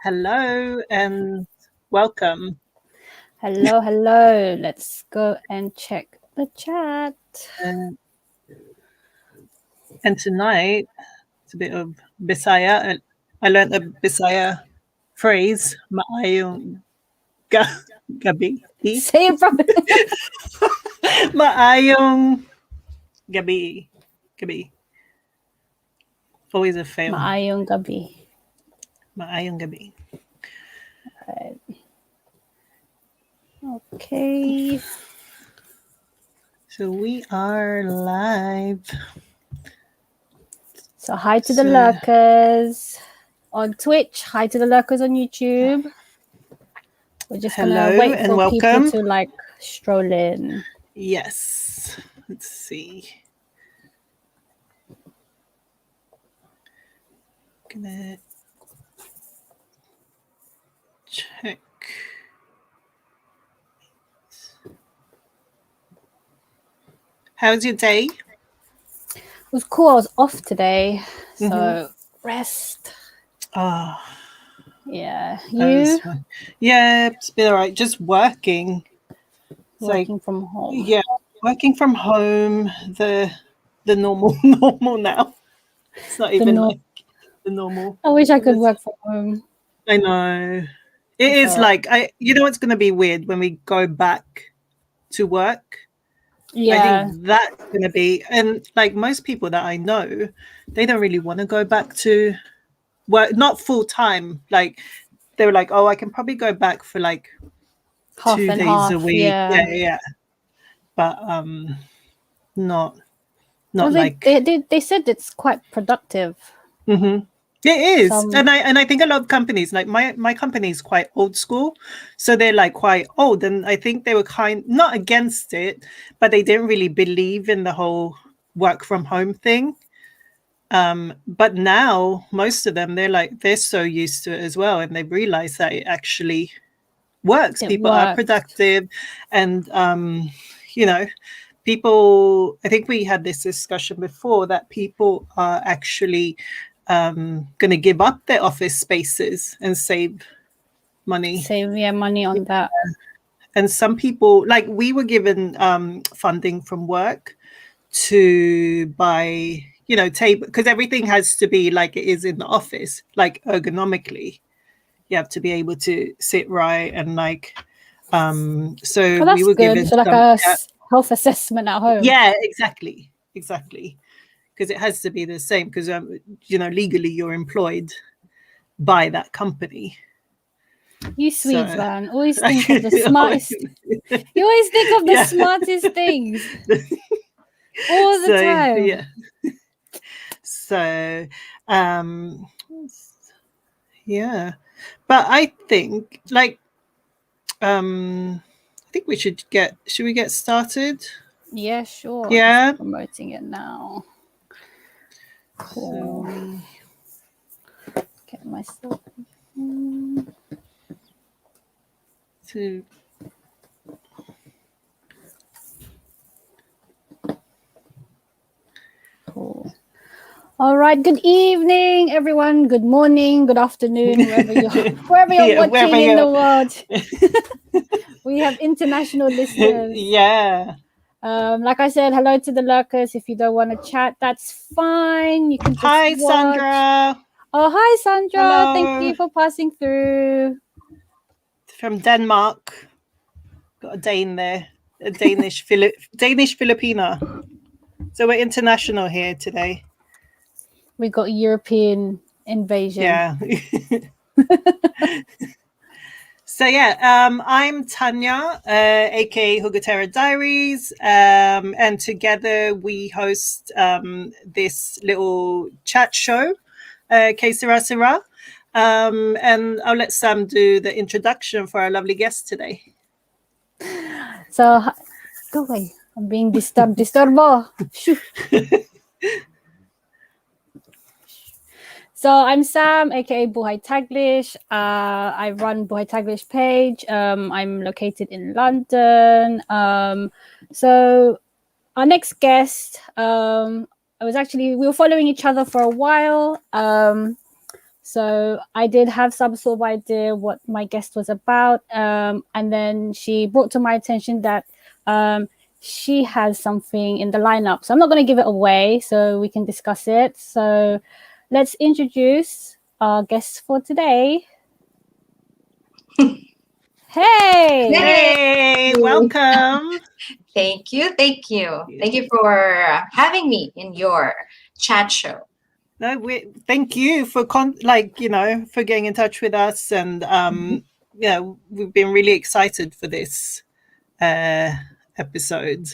Hello and welcome. Hello, hello. Let's go and check the chat. And, and tonight, it's a bit of Bisaya. I learned a Bisaya phrase, maayong gabi. Say it properly. Maayong gabi. Gabi. Always a fail. Maayong gabi. Maayong gabi. Right. Okay. So we are live. So hi to the lurkers on Twitch. Hi to the lurkers on YouTube. We're just gonna wait and for welcome. people to stroll in. Yes. Let's see. Gonna check. How's your day? It was cool. I was off today, so rest. Oh, yeah. You? Yeah, it's been all right. Just working. Working from home. Yeah, working from home. The normal now. It's not even like the normal. I wish I could work from home. I know. It is like you know it's going to be weird when we go back to work. Yeah. I think that's going to be, and like most people that I know, they don't really want to go back to work, not full time. Like they were like, oh, I can probably go back for like half 2 days half, a week. Yeah. But not well, like they said it's quite productive. It is, and I think a lot of companies, like my company is quite old school, so they're like quite old, and I think they were not against it, but they didn't really believe in the whole work from home thing. But now most of them, they're so used to it as well, and they've realized that it actually works. People are productive, and people. I think we had this discussion before that people are actually going to give up their office spaces and save money. Money on that. And some people, like we were given funding from work to buy, table, because everything has to be like it is in the office, like ergonomically. You have to be able to sit right and like. So we were given so like a health assessment at home. Yeah, exactly. Because it has to be the same because legally you're employed by that company. You Swedes, man, always think of the smartest. You always think of the smartest things all the time. Yeah. So, yeah, but I think I think we should get started? Yeah, sure. Yeah. Just promoting it now. Cool. So, get myself. Cool. All right. Good evening, everyone. Good morning. Good afternoon, wherever you're watching in the world. We have international listeners. Yeah. Like I said, hello to the lurkers. If you don't want to chat, that's fine. You can just Hi, watch. Sandra. Oh, hi, Sandra. Hello. Thank you for passing through. From Denmark. Got a Dane there. A Danish Filipina. So we're international here today. We got European invasion. Yeah. So yeah, I'm Tanya, aka Hugatera Diaries, and together we host this little chat show, Sira Sira, and I'll let Sam do the introduction for our lovely guest today. So, go away. I'm being disturbo. So I'm Sam, aka Buhay Taglish. I run Buhay Taglish page. I'm located in London. So our next guest, we were following each other for a while. So I did have some sort of idea what my guest was about. And then she brought to my attention that she has something in the lineup. So I'm not going to give it away so we can discuss it. So let's introduce our guest for today. Hey, welcome. Thank you for having me in your chat show. No, thank you for for getting in touch with us, and we've been really excited for this episode,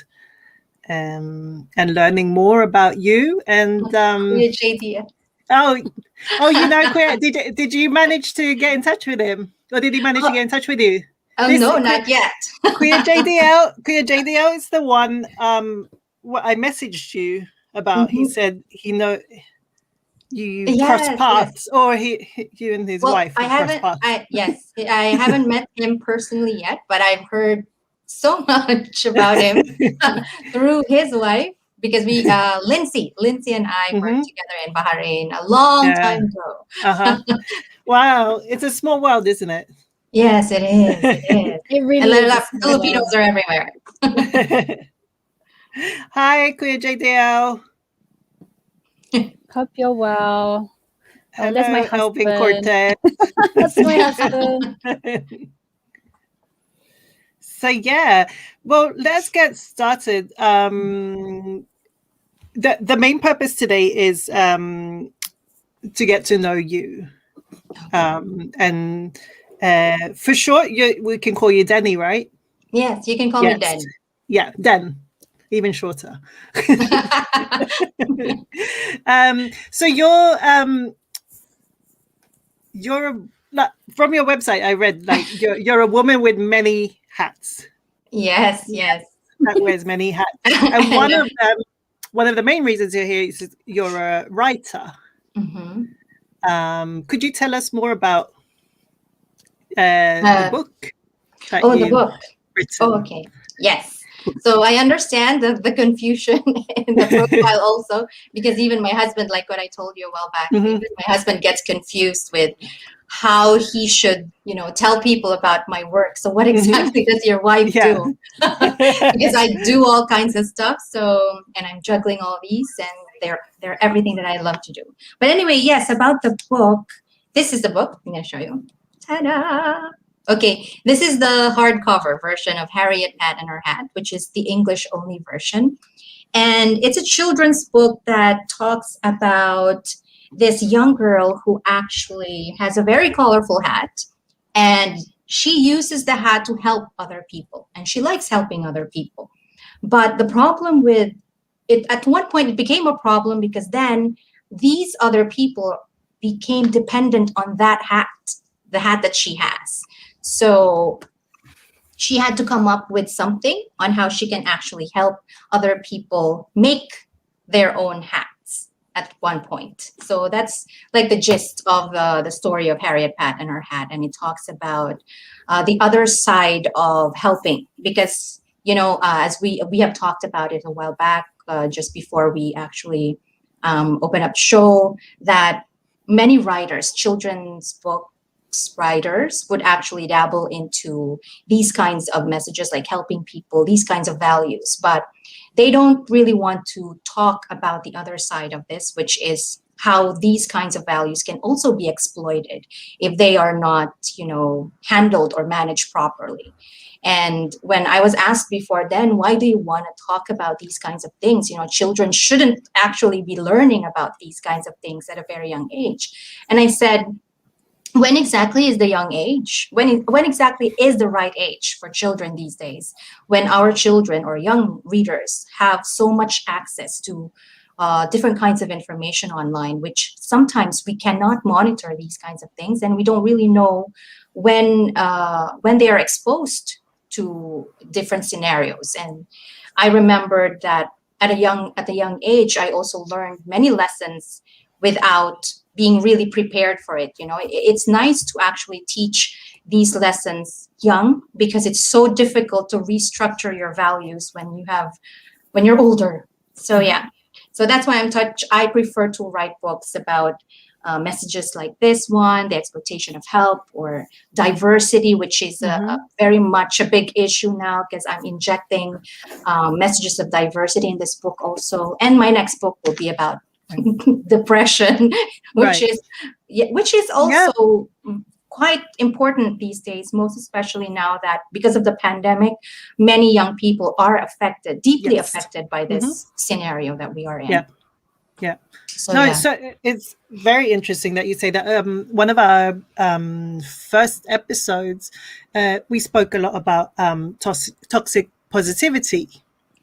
and learning more about you. And JD. Queer, did you manage to get in touch with him, or did he manage to get in touch with you? No, not yet. Queer JDL is the one. What I messaged you about. He said he know. You cross paths, or you and his wife. I haven't met him personally yet, but I've heard so much about him through his wife, because we Lindsay and I worked together in Bahrain a long time ago. Wow, it's a small world, isn't it? Yes, it is. It really is. Filipinos are everywhere. Hi, Queer JDL. Hope you're well. Hello, that's my husband. Elvin Cortez. That's my husband. So well, let's get started. The main purpose today is to get to know you, and for short, we can call you Denny, right? Yes, you can call me Den. Yeah, Den. Even shorter. So you're from your website, I read you're a woman with many hats. Yes. That wears many hats. And one of the main reasons you're here is you're a writer. Could you tell us more about the book? The book. Written? Oh, okay. Yes. So I understand the confusion in the profile also, because even my husband, like what I told you a while back, even my husband gets confused with how he should, tell people about my work. So what exactly does your wife do? Because I do all kinds of stuff. So, and I'm juggling all these, and they're everything that I love to do. But anyway, yes, about the book. This is the book. I'm going to show you. Ta-da! Okay, this is the hardcover version of Harriet Pat and Her Hat, which is the English-only version. And it's a children's book that talks about this young girl who actually has a very colorful hat. And she uses the hat to help other people. And she likes helping other people. But the problem with it, at one point, it became a problem, because then these other people became dependent on that hat, the hat that she has. So she had to come up with something on how she can actually help other people make their own hats at one point. So that's like the gist of the story of Harriet Pat and Her Hat. And it talks about the other side of helping, because, as we have talked about it a while back, just before we actually open up show, that many writers, children's book writers, would actually dabble into these kinds of messages, like helping people, these kinds of values, but they don't really want to talk about the other side of this, which is how these kinds of values can also be exploited if they are not, handled or managed properly. And when I was asked before, then why do you want to talk about these kinds of things? Children shouldn't actually be learning about these kinds of things at a very young age. And I said, when exactly is the young age? When exactly is the right age for children these days? When our children or young readers have so much access to different kinds of information online, which sometimes we cannot monitor these kinds of things, and we don't really know when they are exposed to different scenarios. And I remembered that at a young age, I also learned many lessons without being really prepared for it. It's nice to actually teach these lessons young, because it's so difficult to restructure your values when you're older. So yeah. So that's why I prefer to write books about messages like this one, the exploitation of help, or diversity, which is a very much a big issue now, because I'm injecting messages of diversity in this book also. And my next book will be about depression, which is also quite important these days, most especially now that because of the pandemic, many young people are affected, deeply affected by this scenario that we are in. So it's very interesting that you say that. One of our first episodes, we spoke a lot about toxic positivity.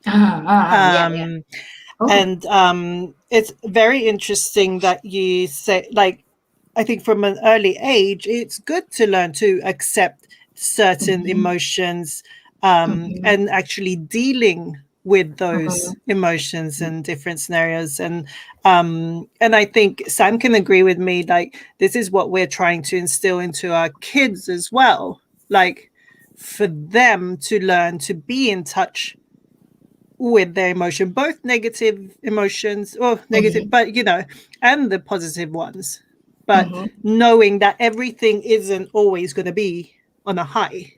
And it's very interesting that you say, like, I think from an early age, it's good to learn to accept certain emotions and actually dealing with those emotions and different scenarios. And I think Sam can agree with me, like, this is what we're trying to instill into our kids as well, like for them to learn to be in touch with their emotion, both negative emotions or negative, but and the positive ones, but knowing that everything isn't always going to be on a high.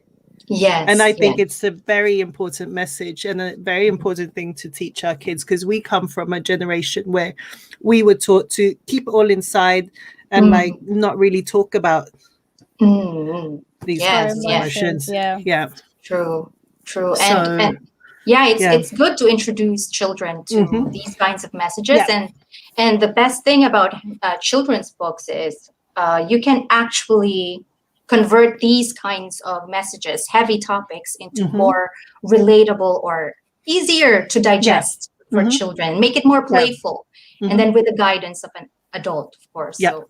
And I think it's a very important message and a very important thing to teach our kids, because we come from a generation where we were taught to keep it all inside and like not really talk about these kinds of emotions. True. And it's good to introduce children to these kinds of messages. And the best thing about children's books is you can actually convert these kinds of messages, heavy topics, into more relatable or easier to digest for children, make it more playful, and then with the guidance of an adult, of course. So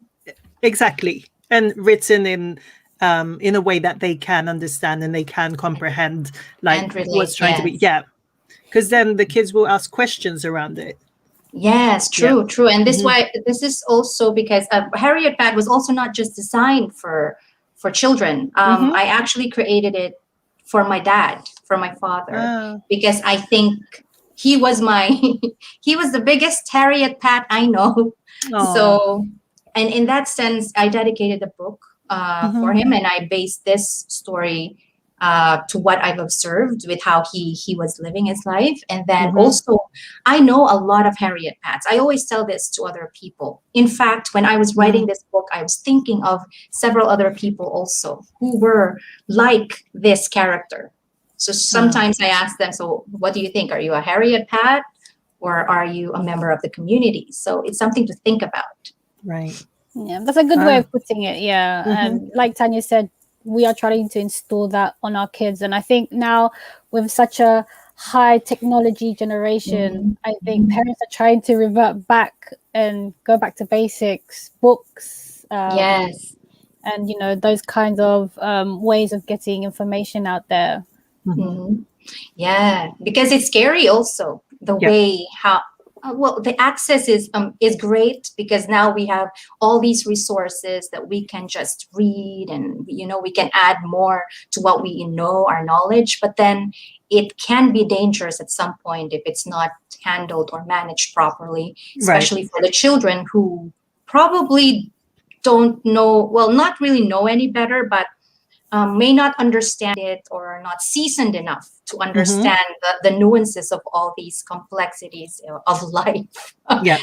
exactly, and written in a way that they can understand and they can comprehend, like what's trying to be. Because then the kids will ask questions around it. Yes, true. And this is also because Harriet Pat was also not just designed for children. I actually created it for my dad, for my father, because I think he was the biggest Harriet Pat I know. So, and in that sense, I dedicated the book for him, and I based this story to what I've observed with how he was living his life. And then also, I know a lot of Harriet Pats. I always tell this to other people. In fact, when I was writing this book, I was thinking of several other people also who were like this character. So sometimes I ask them, so what do you think? Are you a Harriet Pat, or are you a member of the community? So it's something to think about. Right. Yeah, that's a good way of putting it. Yeah. And like Tanya said, we are trying to install that on our kids. And I think now with such a high technology generation, I think parents are trying to revert back and go back to basics, books. And, those kinds of ways of getting information out there. Yeah, because it's scary also, the way how the access is great, because now we have all these resources that we can just read, and we can add more to what we know, our knowledge. But then it can be dangerous at some point if it's not handled or managed properly, especially for the children who probably don't know, not really know any better, but may not understand it, or are not seasoned enough to understand the nuances of all these complexities of life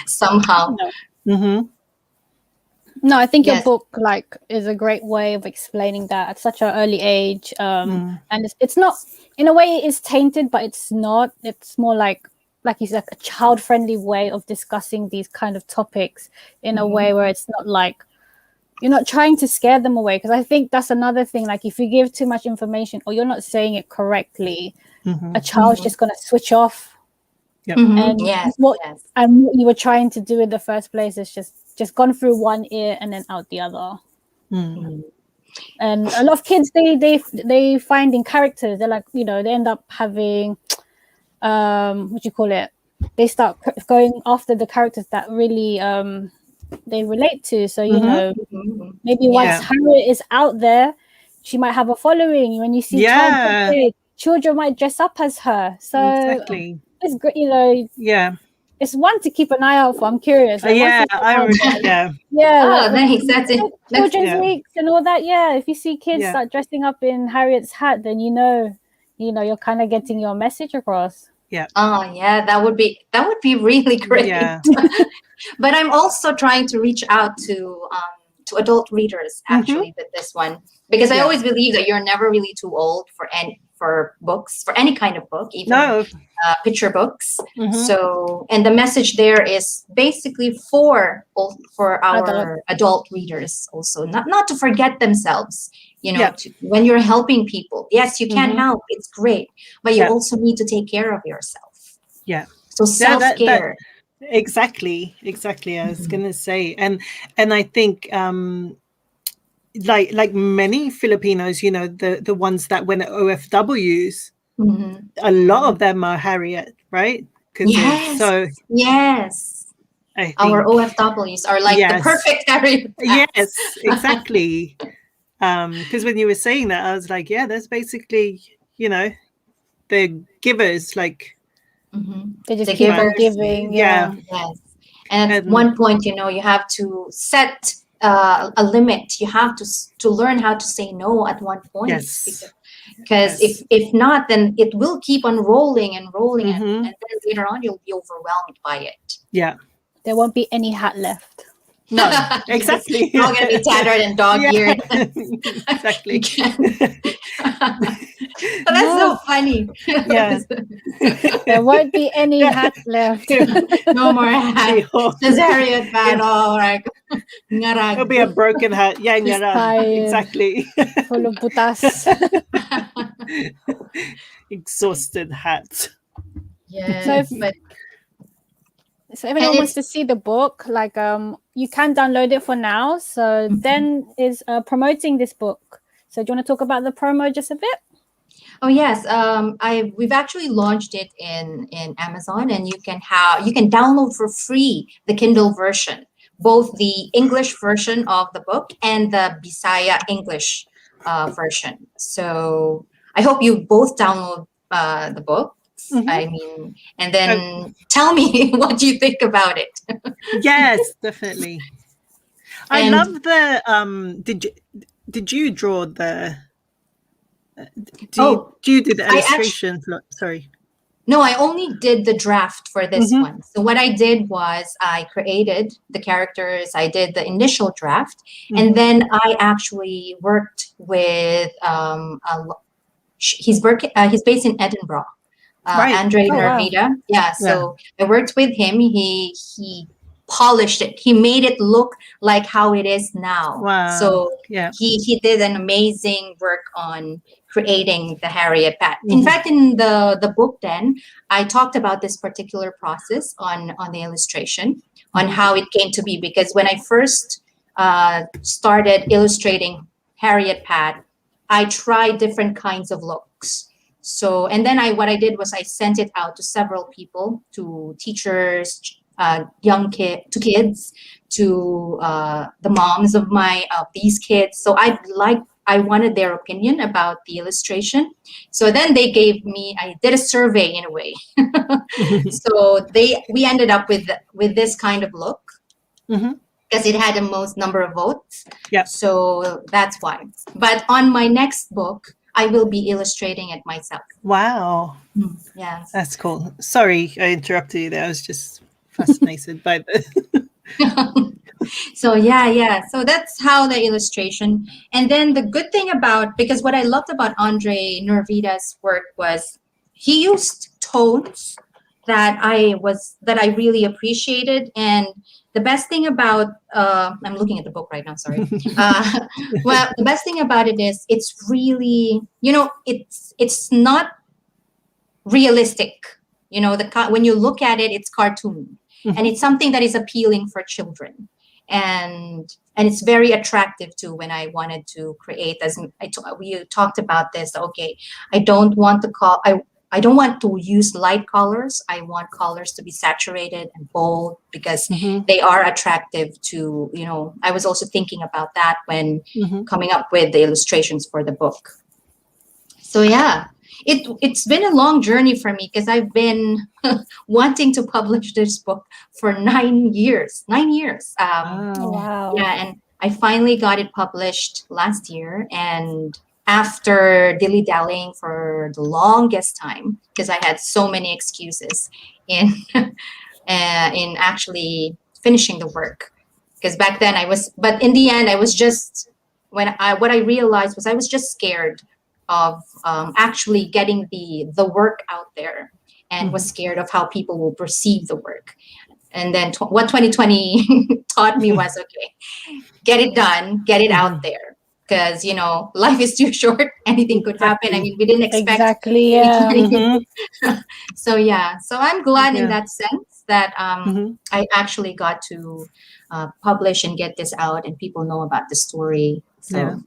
somehow. No, I think your book is a great way of explaining that at such an early age. And it's not, in a way it is tainted, but it's not. It's more like you said, a child-friendly way of discussing these kind of topics in a way where it's not like you're not trying to scare them away. Because I think that's another thing. Like, if you give too much information or you're not saying it correctly, a child's just going to switch off. And what you were trying to do in the first place is just gone through one ear and then out the other. And a lot of kids, they find in characters, they're like, they end up having what do you call it, they start going after the characters that really they relate to. So maybe once Harriet is out there, she might have a following. When you see children might dress up as her. So it's great, it's one to keep an eye out for. I'm curious. Like, yeah, yeah. Thanks. That's it. Children's weeks and all that. Yeah, if you see kids Yeah. start dressing up in Harriet's hat, then you know, you're kind of getting your message across. Yeah. Oh yeah, that would be really great. Yeah. But I'm also trying to reach out to adult readers actually with this one, because I always believe that you're never really too old for books, for any kind of book, even picture books. So, and the message there is basically for our adult readers also, not to forget themselves. When you're helping people, yes, you can help, it's great, but you also need to take care of yourself. Yeah. So self-care. Exactly. I was gonna say, and I think like many Filipinos, the ones that went at OFWs, a lot of them are Harriet, right? Yes. I think our OFWs are like the perfect Harriet. Yes, exactly. Because when you were saying that, I was like, yeah, that's basically, the givers, like they just keep on giving. Yeah. Yes. And at one point, you have to set a limit. You have to learn how to say no at one point. Yes. Because if not, then it will keep on rolling and rolling, and then later on you'll be overwhelmed by it. Yeah. There won't be any hat left. No, exactly. It's all gonna be tattered and dog-eared. Exactly. That's so funny. Yeah. There won't be any hat left. No more hat. Says Harriet battle. Like, it'll be a broken hat. Yeah, exactly. Full of butas. Exhausted hat. Yeah. So if anyone wants to see the book, like you can download it for now. So then is promoting this book. So do you want to talk about the promo just a bit? Oh yes, we've actually launched it in Amazon, and you can download for free the Kindle version, both the English version of the book and the Bisaya English version. So I hope you both download the book. I mean, and then tell me what you think about it. Yes, definitely. I love the did you draw the do you do the illustration? Sorry. No, I only did the draft for this one. So what I did was I created the characters, I did the initial draft, and then I actually worked with he's based in Edinburgh. Andre Nervida. Wow. Yeah, so I worked with him. He polished it. He made it look like how it is now. Wow. So he did an amazing work on creating the Harriet Pat. In fact, in the book then, I talked about this particular process on the illustration, on how it came to be. Because when I first started illustrating Harriet Pat, I tried different kinds of looks. So, and then what I did was I sent it out to several people, to teachers, to kids, to the moms of these kids. So I wanted their opinion about the illustration. So then they gave me, I did a survey in a way. So we ended up with this kind of look, because it had the most number of votes. Yeah. So that's why. But on my next book, I will be illustrating it myself. Wow. Yes. That's cool. Sorry, I interrupted you there. I was just fascinated by this. So yeah. So that's how the illustration. And then the good thing because what I loved about Andre Nervida's work was he used tones that I really appreciated. And the best thing about I'm looking at the book right now, sorry. Well, the best thing about it is it's really, it's not realistic. When you look at it, it's cartoon. And it's something that is appealing for children. And it's very attractive too. When I wanted to create, we talked about this. Okay, I don't want to use light colors. I want colors to be saturated and bold, because they are attractive to, I was also thinking about that when coming up with the illustrations for the book. So yeah. It's been a long journey for me because I've been wanting to publish this book for 9 years. 9 years. Wow. Yeah, and I finally got it published last year, and after dilly-dallying for the longest time, because I had so many excuses in in actually finishing the work. Because back then but in the end, I was just what I realized was I was just scared of actually getting the work out there, and was scared of how people will perceive the work. And then what 2020 taught me was, okay, get it done, get it out there. Because, life is too short. Anything could happen. I mean, we didn't expect. Exactly, yeah. So I'm glad in that sense that I actually got to publish and get this out, and people know about the story. So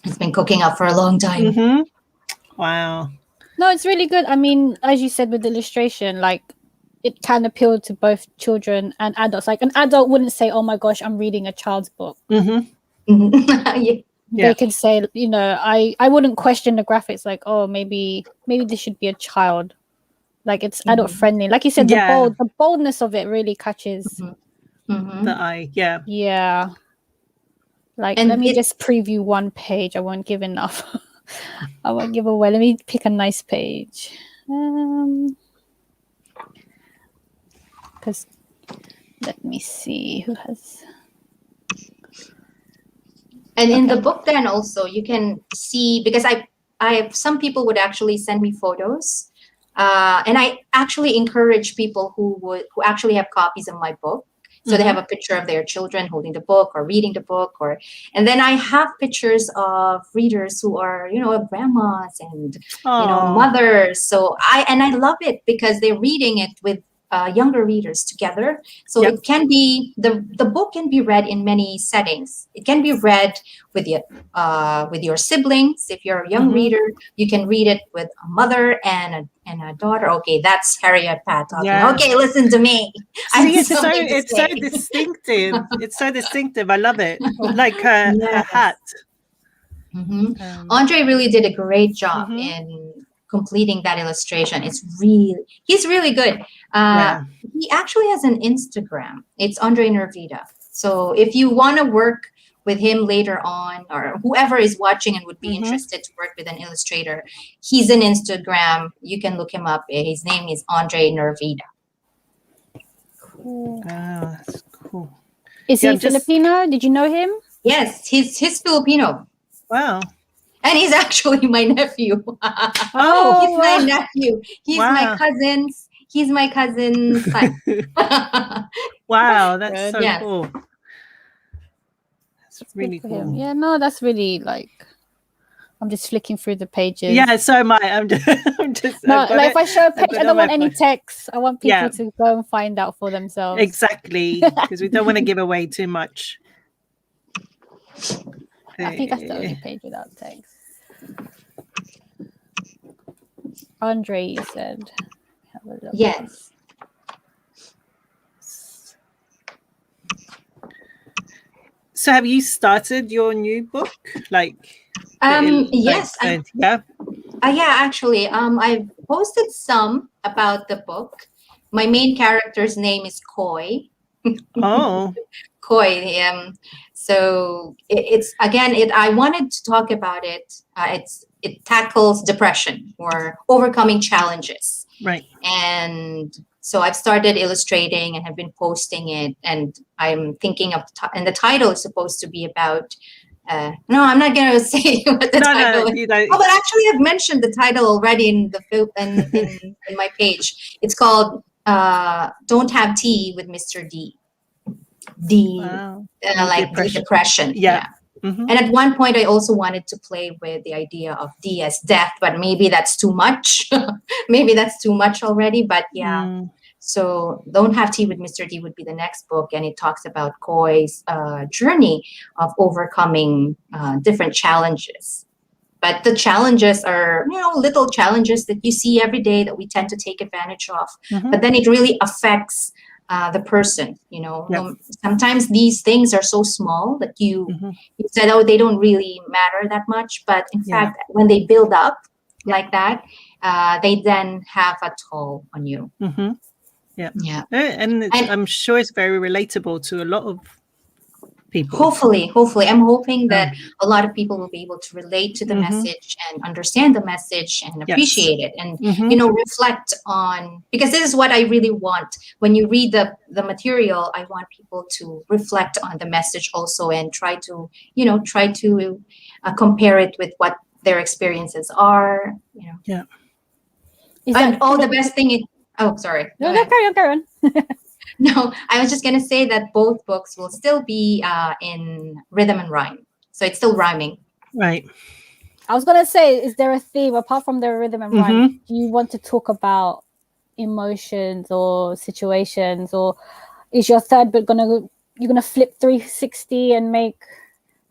it's been cooking up for a long time. Wow. No, it's really good. I mean, as you said with illustration, like, it can appeal to both children and adults. Like, an adult wouldn't say, "Oh my gosh, I'm reading a child's book." They could say, I wouldn't question the graphics. Like, oh, maybe this should be a child. Like, it's adult friendly. Like you said, the boldness of it really catches the eye. Yeah. Yeah. Like, and let me just preview one page. I won't give enough. I won't give away. Let me pick a nice page. Because let me see who has. And in the book, then also you can see, because some people would actually send me photos, and I actually encourage people who actually have copies of my book. So they have a picture of their children holding the book or reading the book, and then I have pictures of readers who are, grandmas and mothers. So I love it because they're reading it with younger readers together. So it can be the book can be read in many settings. It can be read with your siblings. If you're a young reader, you can read it with a mother and a daughter. Okay, that's Harriet Pat talking. Yeah. Okay, listen to me. See, it's so distinctive. It's so distinctive. I love it. Like her hat. Andre really did a great job in completing that illustration. He's really good. He actually has an Instagram. It's Andre Nervita. So if you want to work with him later on, or whoever is watching and would be interested to work with an illustrator, he's an Instagram. You can look him up. His name is Andre Nervita. Cool. Oh, that's cool. Is he Filipino? Did you know him? Yes, he's Filipino. Wow. And he's actually my nephew. He's my nephew. He's my cousin's. He's my cousin's son. Wow, that's so cool. That's really cool. Yeah, no, that's really like. I'm just flicking through the pages. Yeah, so am I. I'm just. No, like if I show a page, I don't want any text. I want people to go and find out for themselves. Exactly, because we don't want to give away too much. I think that's the only page without text. Andre, you said. Have a look. Yes. So have you started your new book? Yes. Yeah, actually. I've posted some about the book. My main character's name is Koi. Oh. Koi. So it's again. I wanted to talk about it. It tackles depression or overcoming challenges. Right. And so I've started illustrating and have been posting it. And I'm thinking of and the title is supposed to be about. No, I'm not going to say what the title is. Oh, but actually, I've mentioned the title already in the film in my page. It's called "Don't Have Tea with Mr. D." Like depression. Yeah. And at one point, I also wanted to play with the idea of D as death, but maybe that's too much. Maybe that's too much already. But yeah. So Don't Have Tea with Mr. D would be the next book. And it talks about Koi's journey of overcoming different challenges. But the challenges are, little challenges that you see every day that we tend to take advantage of. But then it really affects the person, Sometimes these things are so small that you said, oh, they don't really matter that much. But in fact, when they build up, like that, they then have a toll on you. Yeah. And I'm sure it's very relatable to a lot of people. Hopefully. I'm hoping that a lot of people will be able to relate to the message and understand the message and appreciate it and, reflect on, because this is what I really want. When you read the material, I want people to reflect on the message also and try to compare it with what their experiences are, Yeah. And the best thing is, sorry. No, carry on. No, I was just going to say that both books will still be in rhythm and rhyme. So it's still rhyming. Right. I was going to say, is there a theme apart from the rhythm and rhyme? Do you want to talk about emotions or situations, or is your third book you're going to flip 360 and make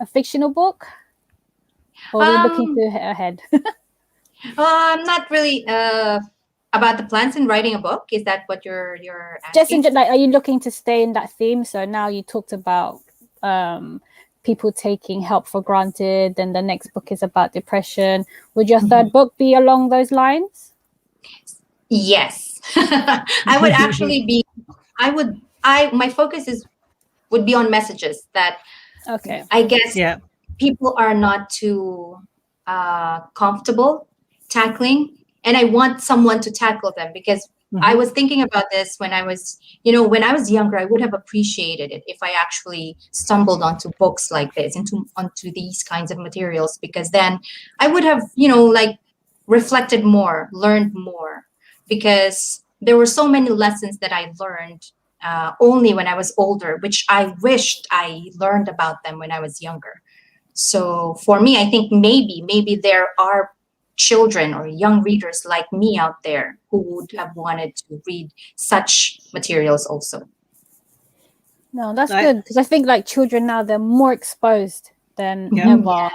a fictional book? Or are we looking ahead? I'm not really about the plans in writing a book. Is that what you're asking? Just are you looking to stay in that theme? So now you talked about people taking help for granted, and the next book is about depression. Would your third book be along those lines? Yes. I would actually be. My focus would be on messages that. Okay. I guess people are not too comfortable tackling, and I want someone to tackle them, because I was thinking about this when I was younger. I would have appreciated it if I actually stumbled onto books like this, onto these kinds of materials, because then I would have, reflected more, learned more, because there were so many lessons that I learned only when I was older, which I wished I learned about them when I was younger. So for me, I think maybe there are children or young readers like me out there who would have wanted to read such materials also. No, that's good, because I think children now, they're more exposed than ever.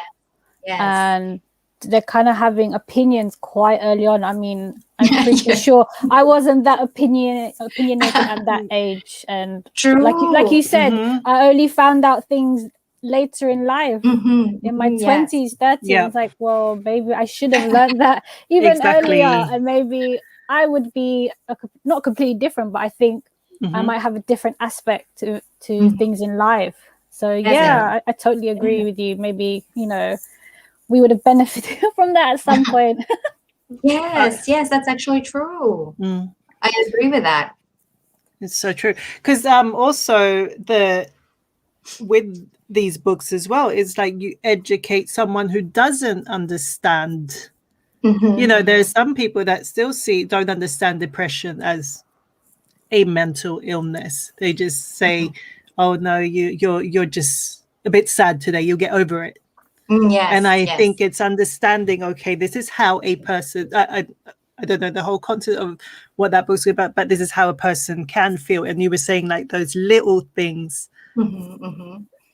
Yes. And they're kind of having opinions quite early on. I mean, I'm pretty sure I wasn't that opinionated at that age. And true, like you said, I only found out things later in life, in my 20s, 30s. It's like, well, maybe I should have learned that even earlier, and maybe I would be not completely different, but I think I might have a different aspect to things in life. So I totally agree with you. Maybe we would have benefited from that at some point. Yes, that's actually true. I agree with that. It's so true, because also with these books as well, it's like you educate someone who doesn't understand. There's some people that still don't understand depression as a mental illness. They just say, oh no, you're just a bit sad today, you'll get over it. And I think it's understanding, okay, this is how a person, I don't know the whole content of what that book's about, but this is how a person can feel. And you were saying those little things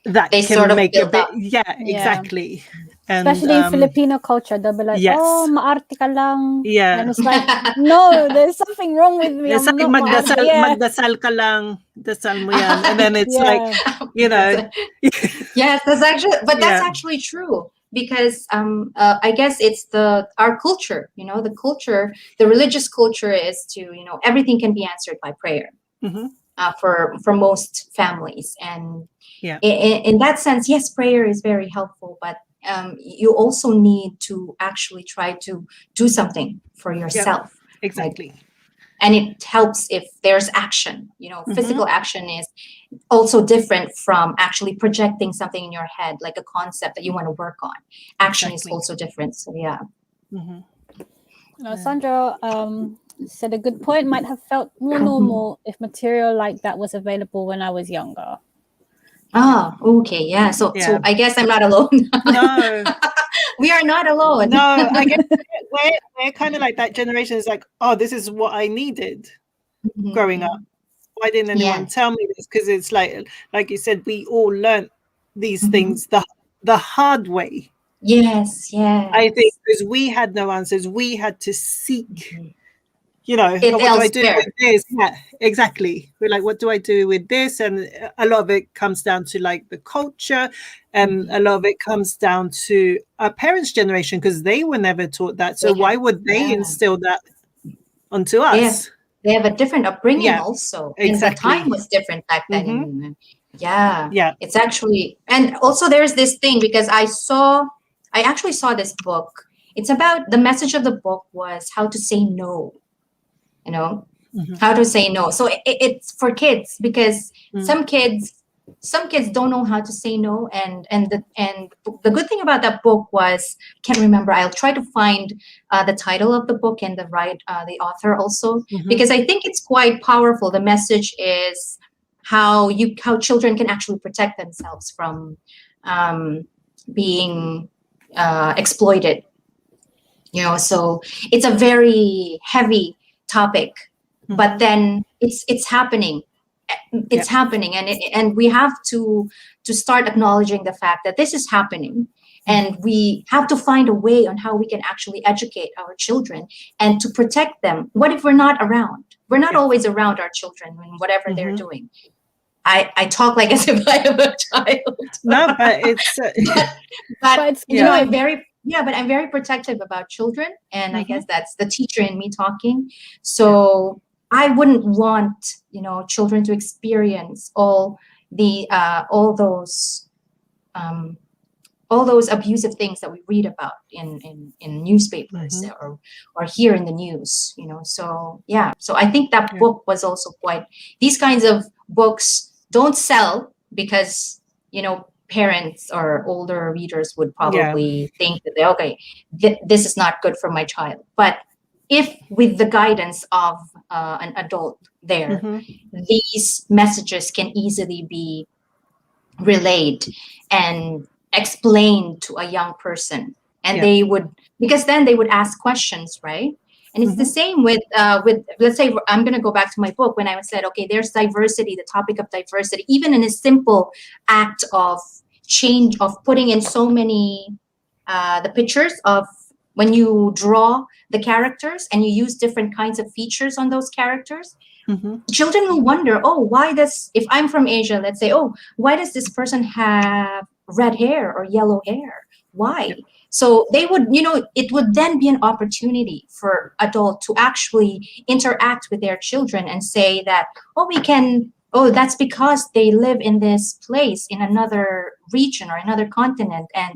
that they can sort of make a bit, up. Exactly. And, especially in Filipino culture, they'll be like, oh, maarte ka lang. Yeah. And it's like, no, there's something wrong with me. It's I'm like not magdasal ka lang, dasal mo yan. And then it's like, Yes, that's actually true. Because I guess it's our culture, the religious culture is to, everything can be answered by prayer for most families. And in that sense, yes, prayer is very helpful, but you also need to actually try to do something for yourself. Exactly. Right? And it helps if there's action. Physical action is also different from actually projecting something in your head, like a concept that you want to work on. Action is also different. So Sandra said a good point. Might have felt more normal if material like that was available when I was younger. Oh, okay, yeah. So I guess I'm not alone. No. We are not alone. No, I guess we're kind of like that generation is like, oh, this is what I needed growing up. Why didn't anyone tell me this? Because it's like you said, we all learned these things the hard way. Yes. I think because we had no answers, we had to seek you know, It's what do I do elsewhere. with this? Yeah, exactly. We're like, what do I do with this? And a lot of it comes down to like the culture, and a lot of it comes down to our parents' generation, because they were never taught that. So why would they instill that onto us? They have a different upbringing Yeah, also, and the exactly. time was different back then. Mhm. Yeah, it's actually, and also there's this thing, because I actually saw this book. It's about, the message of the book was how to say no, you know, how to say no. So it's for kids, because some kids don't know how to say no, and the good thing about that book was, can't remember, I'll try to find the title of the book and the author also, because I think it's quite powerful. The message is how children can actually protect themselves from being exploited, so it's a very heavy topic, but then it's happening. It's happening, and we have to start acknowledging the fact that this is happening, and we have to find a way on how we can actually educate our children and to protect them. What if we're not around? We're not always around our children in whatever they're doing. I talk like as if I am a child. No, but it's but I'm very protective about children, and I guess that's the teacher in me talking. So I wouldn't want children to experience all those abusive things that we read about in newspapers or hear in the news. So I think that book was also quite. These kinds of books don't sell because parents or older readers would probably think that this is not good for my child. But if with the guidance of an adult there, these messages can easily be relayed and explained to a young person, and they would, because then they would ask questions, right? And it's the same with let's say, I'm going to go back to my book when I said, okay, there's diversity, the topic of diversity, even in a simple act of change, of putting in so many the pictures of when you draw the characters and you use different kinds of features on those characters. Children will wonder, if I'm from Asia, let's say, why does this person have red hair or yellow hair? Why? So they would, it would then be an opportunity for adults to actually interact with their children and say that, that's because they live in this place in another region or another continent, and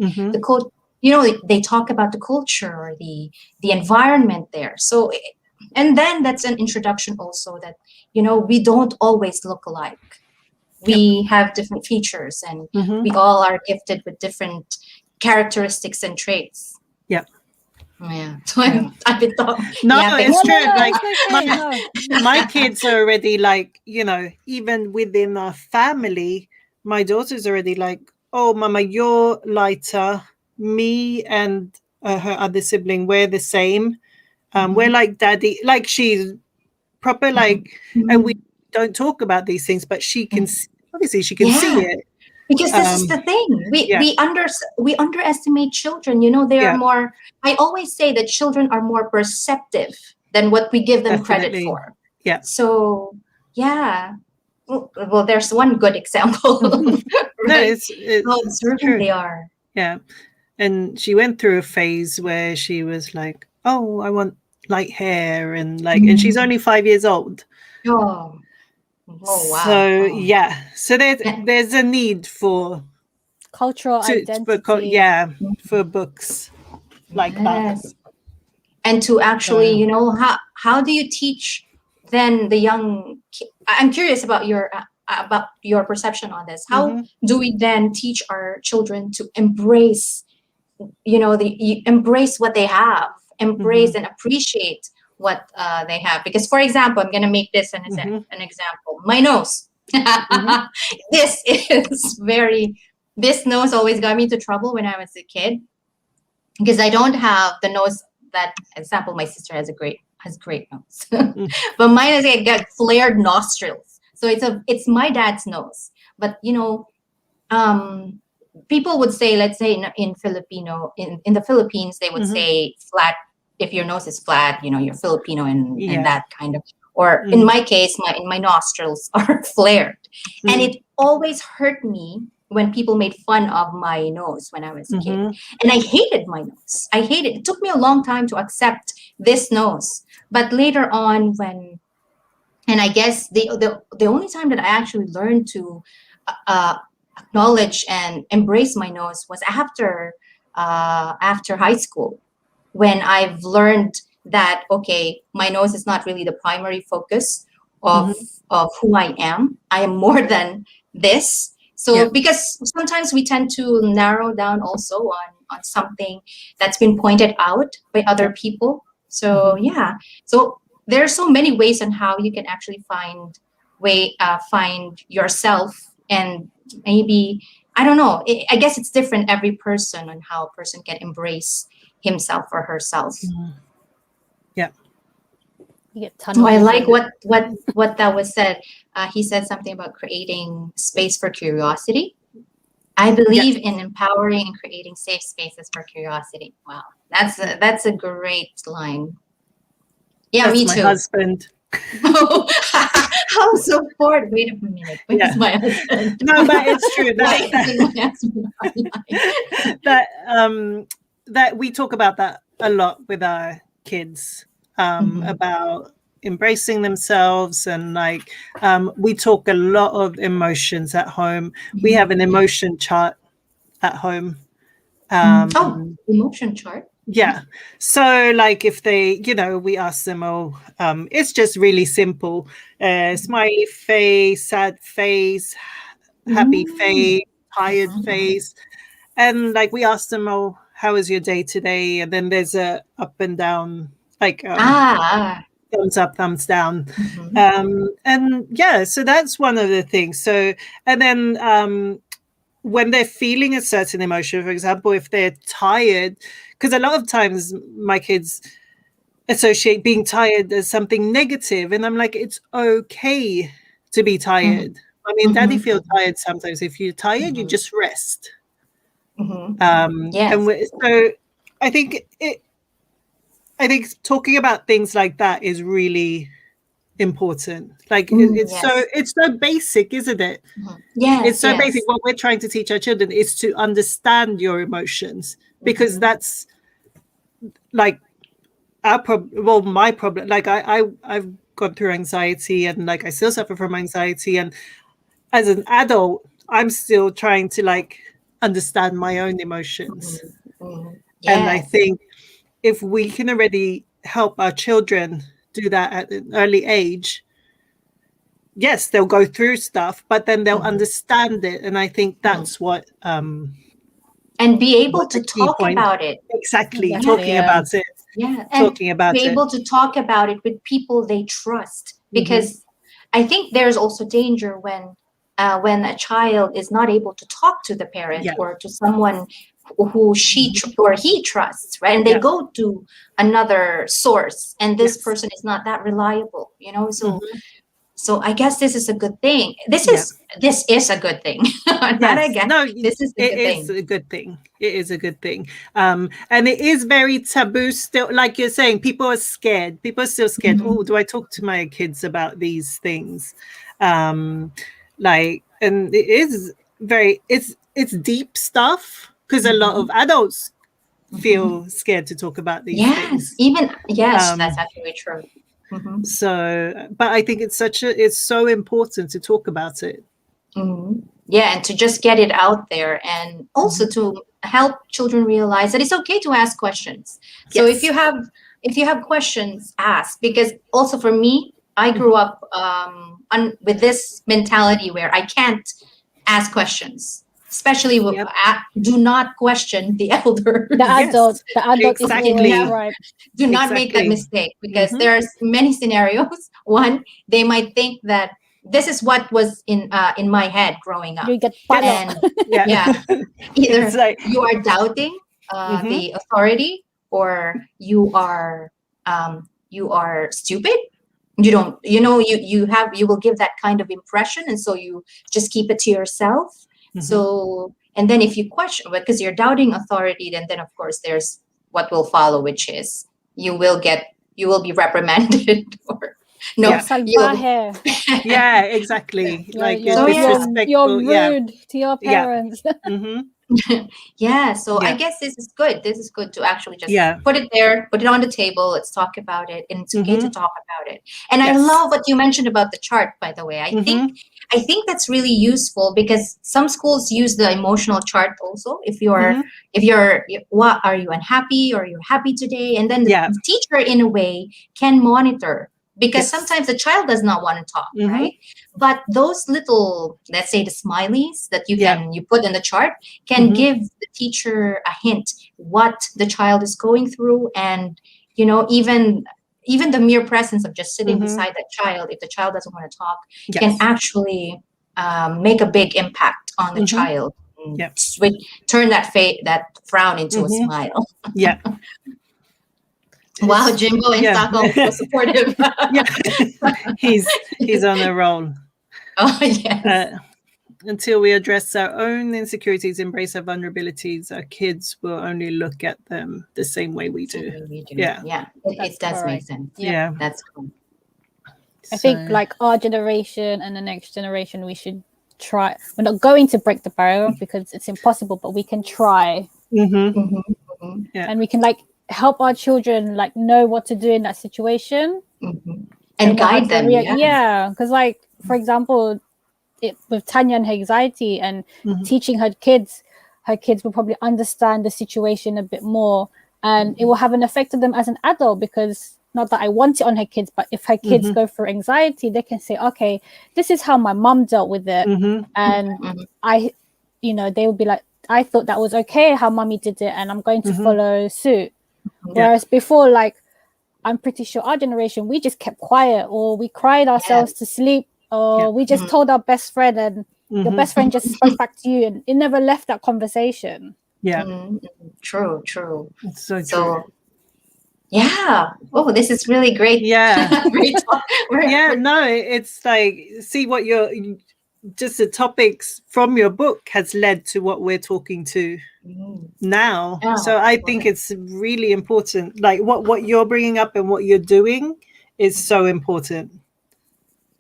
they talk about the culture or the environment there. So, and then that's an introduction also that, we don't always look alike. We have different features, and we all are gifted with different characteristics and traits. So I've been thought. No, it's true. My kids are already like, even within our family, my daughter's already like, oh, Mama, you're lighter. Me and her other sibling, we're the same. We're like daddy, like she's proper, like, and we don't talk about these things, but she can obviously she can see it. Because this is the thing. We underestimate children. They are more. I always say that children are more perceptive than what we give them credit for. Yeah. So well, there's one good example. Right? No, it's true. They are. Yeah, and she went through a phase where she was like, "Oh, I want light hair," and and she's only 5 years old. Oh wow. So so there's a need for cultural identity. For books like that. And to actually, how do you teach then the young? I'm curious about your perception on this. How do we then teach our children to embrace, embrace what they have, embrace and appreciate what they have? Because, for example, I'm going to make this an example. My nose. This nose always got me into trouble when I was a kid, because I don't have the nose that, example, my sister has great nose, but mine is got flared nostrils. So it's my dad's nose. But people would say, let's say in Filipino, in the Philippines, they would say flat if your nose is flat, you're Filipino and that kind of, or in my case, my nostrils are flared. And it always hurt me when people made fun of my nose when I was a kid. And I hated my nose. I hated it. It took me a long time to accept this nose. But later on and I guess the only time that I actually learned to acknowledge and embrace my nose was after high school, when I've learned that, okay, my nose is not really the primary focus of who I am. I am more than this. So because sometimes we tend to narrow down also on something that's been pointed out by other people. So so there are so many ways on how you can actually find yourself, and maybe, I don't know, I guess it's different every person on how a person can embrace himself or herself. Yeah. I like what that was said. He said something about creating space for curiosity. I believe in empowering and creating safe spaces for curiosity. Wow, that's a great line. Yeah, that's me my too. Husband. How so bored. Wait a minute. Where's my husband? No, but it's true that we talk about that a lot with our kids, about embracing themselves, and like we talk a lot of emotions at home. We have an emotion chart at home. Emotion chart. Yeah. So like if they, we ask them, it's just really simple. Smiley face, sad face, happy face, tired face. And like we ask them, how was your day today? And then there's a up and down, like thumbs up, thumbs down. And so that's one of the things. So, and then when they're feeling a certain emotion, for example, if they're tired, because a lot of times my kids associate being tired as something negative, and I'm like, it's okay to be tired. I mean, daddy feels tired sometimes. If you're tired, you just rest. And so I think talking about things like that is really important. Like it's so basic, isn't it? It's so basic. What we're trying to teach our children is to understand your emotions, because that's like my problem. Like I've gone through anxiety, and like I still suffer from anxiety, and as an adult I'm still trying to like understand my own emotions. And I think if we can already help our children do that at an early age, yes, they'll go through stuff, but then they'll understand it. And I think that's what and be able to talk about it. Exactly. Talking about it. And talking about be it. able to talk about it with people they trust, because I think there's also danger when a child is not able to talk to the parent or to someone who she or he trusts, right? And they go to another source, and this person is not that reliable, so I guess this is a good thing. This is a good thing. Not I guess. No, this is a good thing. Is a good thing. It is a good thing. And it is very taboo still. Like you're saying, people are scared. People are still scared. Oh, do I talk to my kids about these things? And it is it's deep stuff, because a lot of adults feel scared to talk about these things. That's actually true. So, but I think it's so important to talk about it. And to just get it out there, and also to help children realize that it's okay to ask questions. So if you have questions, ask. Because also for me, I grew up with this mentality where I can't ask questions, especially do not question the elder. The adult exactly. is right. Do not make that mistake, because there's many scenarios. One, they might think that this is what was in my head growing up. You get and either you are doubting the authority, or you are stupid. You don't, you will give that kind of impression, and so you just keep it to yourself. So, and then if you question, because you're doubting authority, then of course there's what will follow, which is you will be reprimanded or no. Yeah, exactly. Like you're disrespectful. rude to your parents. Yeah, so I guess this is good. This is good to actually just put it there, put it on the table. Let's talk about it, and it's okay to talk about it. And I love what you mentioned about the chart. By the way, I think that's really useful because some schools use the emotional chart also. If you're what are you unhappy or you're happy today, and then the teacher in a way can monitor. Because sometimes the child does not want to talk, right? But those little, let's say the smileys that you put in the chart can give the teacher a hint what the child is going through. And, even the mere presence of just sitting beside that child, if the child doesn't want to talk, can actually make a big impact on the child. Turn that frown into a smile. Yeah. Wow, Jimbo in Stockholm so supportive. He's on a roll. Oh yes. Until we address our own insecurities, embrace our vulnerabilities, our kids will only look at them the same way we do. Yeah, it does make sense. Yeah, that's cool. I think like our generation and the next generation, we should try. We're not going to break the barrier because it's impossible, but we can try. And we can help our children know what to do in that situation and guide them. Because for example, with Tanya and her anxiety and teaching her kids will probably understand the situation a bit more, and it will have an effect on them as an adult. Because not that I want it on her kids, but if her kids go through anxiety, they can say, okay, this is how my mom dealt with it, and they will be like, I thought that was okay how mommy did it, and I'm going to follow suit. Whereas before, I'm pretty sure our generation, we just kept quiet, or we cried ourselves to sleep, or we just told our best friend, and your best friend just spoke back to you, and it never left that conversation. True. It's so true. Yeah. Oh, this is really great. Yeah. Great talk. It's see what just the topics from your book has led to what we're talking to now. So I think it's really important. Like what you're bringing up and what you're doing is so important.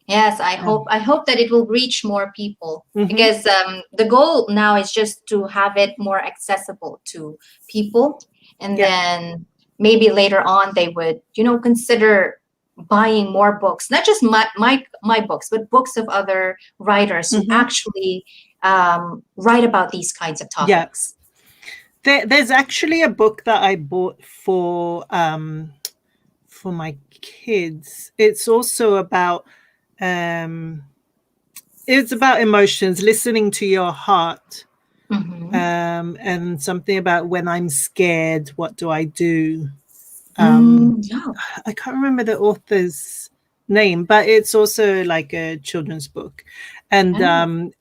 Yes, I hope that it will reach more people, because the goal now is just to have it more accessible to people, and then maybe later on they would consider buying more books, not just my books, but books of other writers who actually write about these kinds of topics. There's actually a book that I bought for my kids. It's also about it's about emotions, listening to your heart, and something about when I'm scared, what do I do? I can't remember the author's name, but it's also like a children's book, and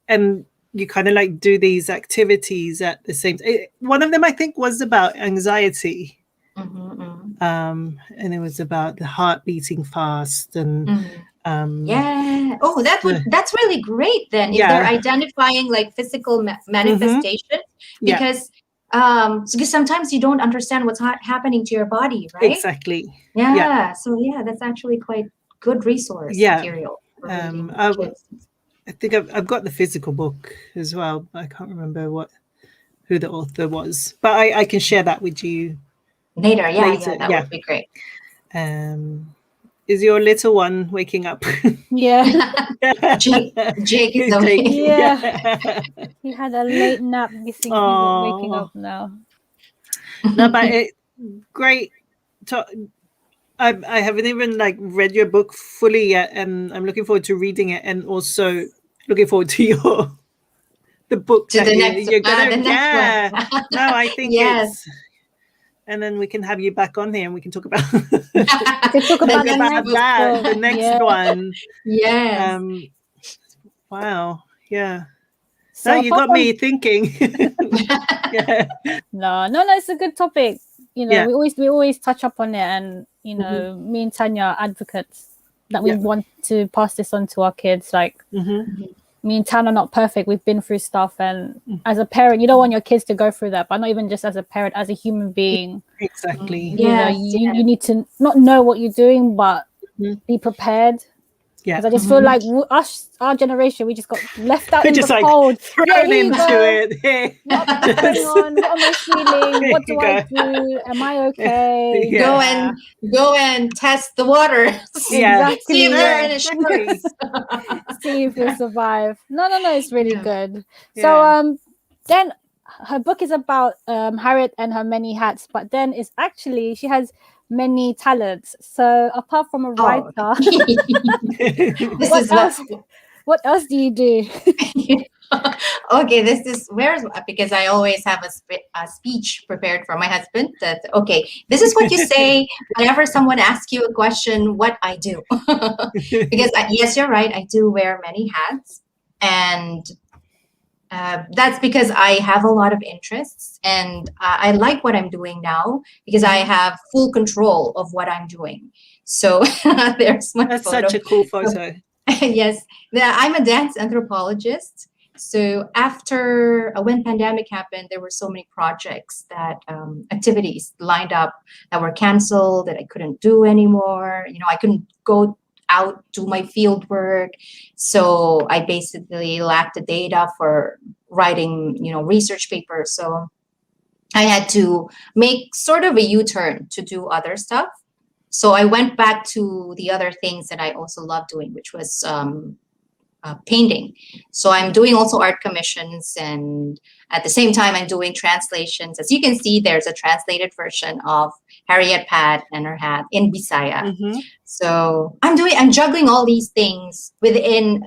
you kind of do these activities at the same time. One of them I think was about anxiety, and it was about the heart beating fast, and that's really great then, if they're identifying physical manifestations, because sometimes you don't understand what's happening to your body, right? Exactly. So that's actually quite good resource material for I think I've got the physical book as well. I can't remember who the author was, but I can share that with you later. That would be great. Is your little one waking up? Jake is awake. He had a late nap. He's waking up now. No, but great. I haven't even read your book fully yet, and I'm looking forward to reading it, and also looking forward to the book to the next. You're gonna, next one. No, I think it's. And then we can have you back on here, and we can talk about the next one. Yes. Wow. Yeah. So you got me thinking. No, it's a good topic. We always touch up on it, and me and Tanya are advocates that we want to pass this on to our kids. me and Tan are not perfect. We've been through stuff, and as a parent, you don't want your kids to go through that. But not even just as a parent, as a human being. Exactly. You need to not know what you're doing, but be prepared. Yeah. Because I just feel like our generation, we just got left out in just the like cold. thrown into it. What's going on? What am I feeling? What do I do? Am I okay? Go and test the water. Exactly. See if you're in a shoe. See if you survive. No, it's really good. So then her book is about Harriet and her many hats, but then it's actually she has many talents. So apart from a writer, what else do you do? Okay, this is because I always have a speech prepared for my husband that, okay, this is what you say whenever someone asks you a question, what I do. Because yes, you're right, I do wear many hats, and that's because I have a lot of interests, and I like what I'm doing now because I have full control of what I'm doing. So there's my That's photo. such a cool photo. Yes, I'm a dance anthropologist. So after when pandemic happened, there were so many projects that activities lined up that were canceled that I couldn't do anymore. I couldn't go out do my field work, so I basically lacked the data for writing research papers. So I had to make sort of a U-turn to do other stuff. So I went back to the other things that I also love doing, which was painting. So I'm doing also art commissions, and at the same time I'm doing translations. As you can see, there's a translated version of Harriet Pat and her hat in Bisaya. So I'm juggling all these things within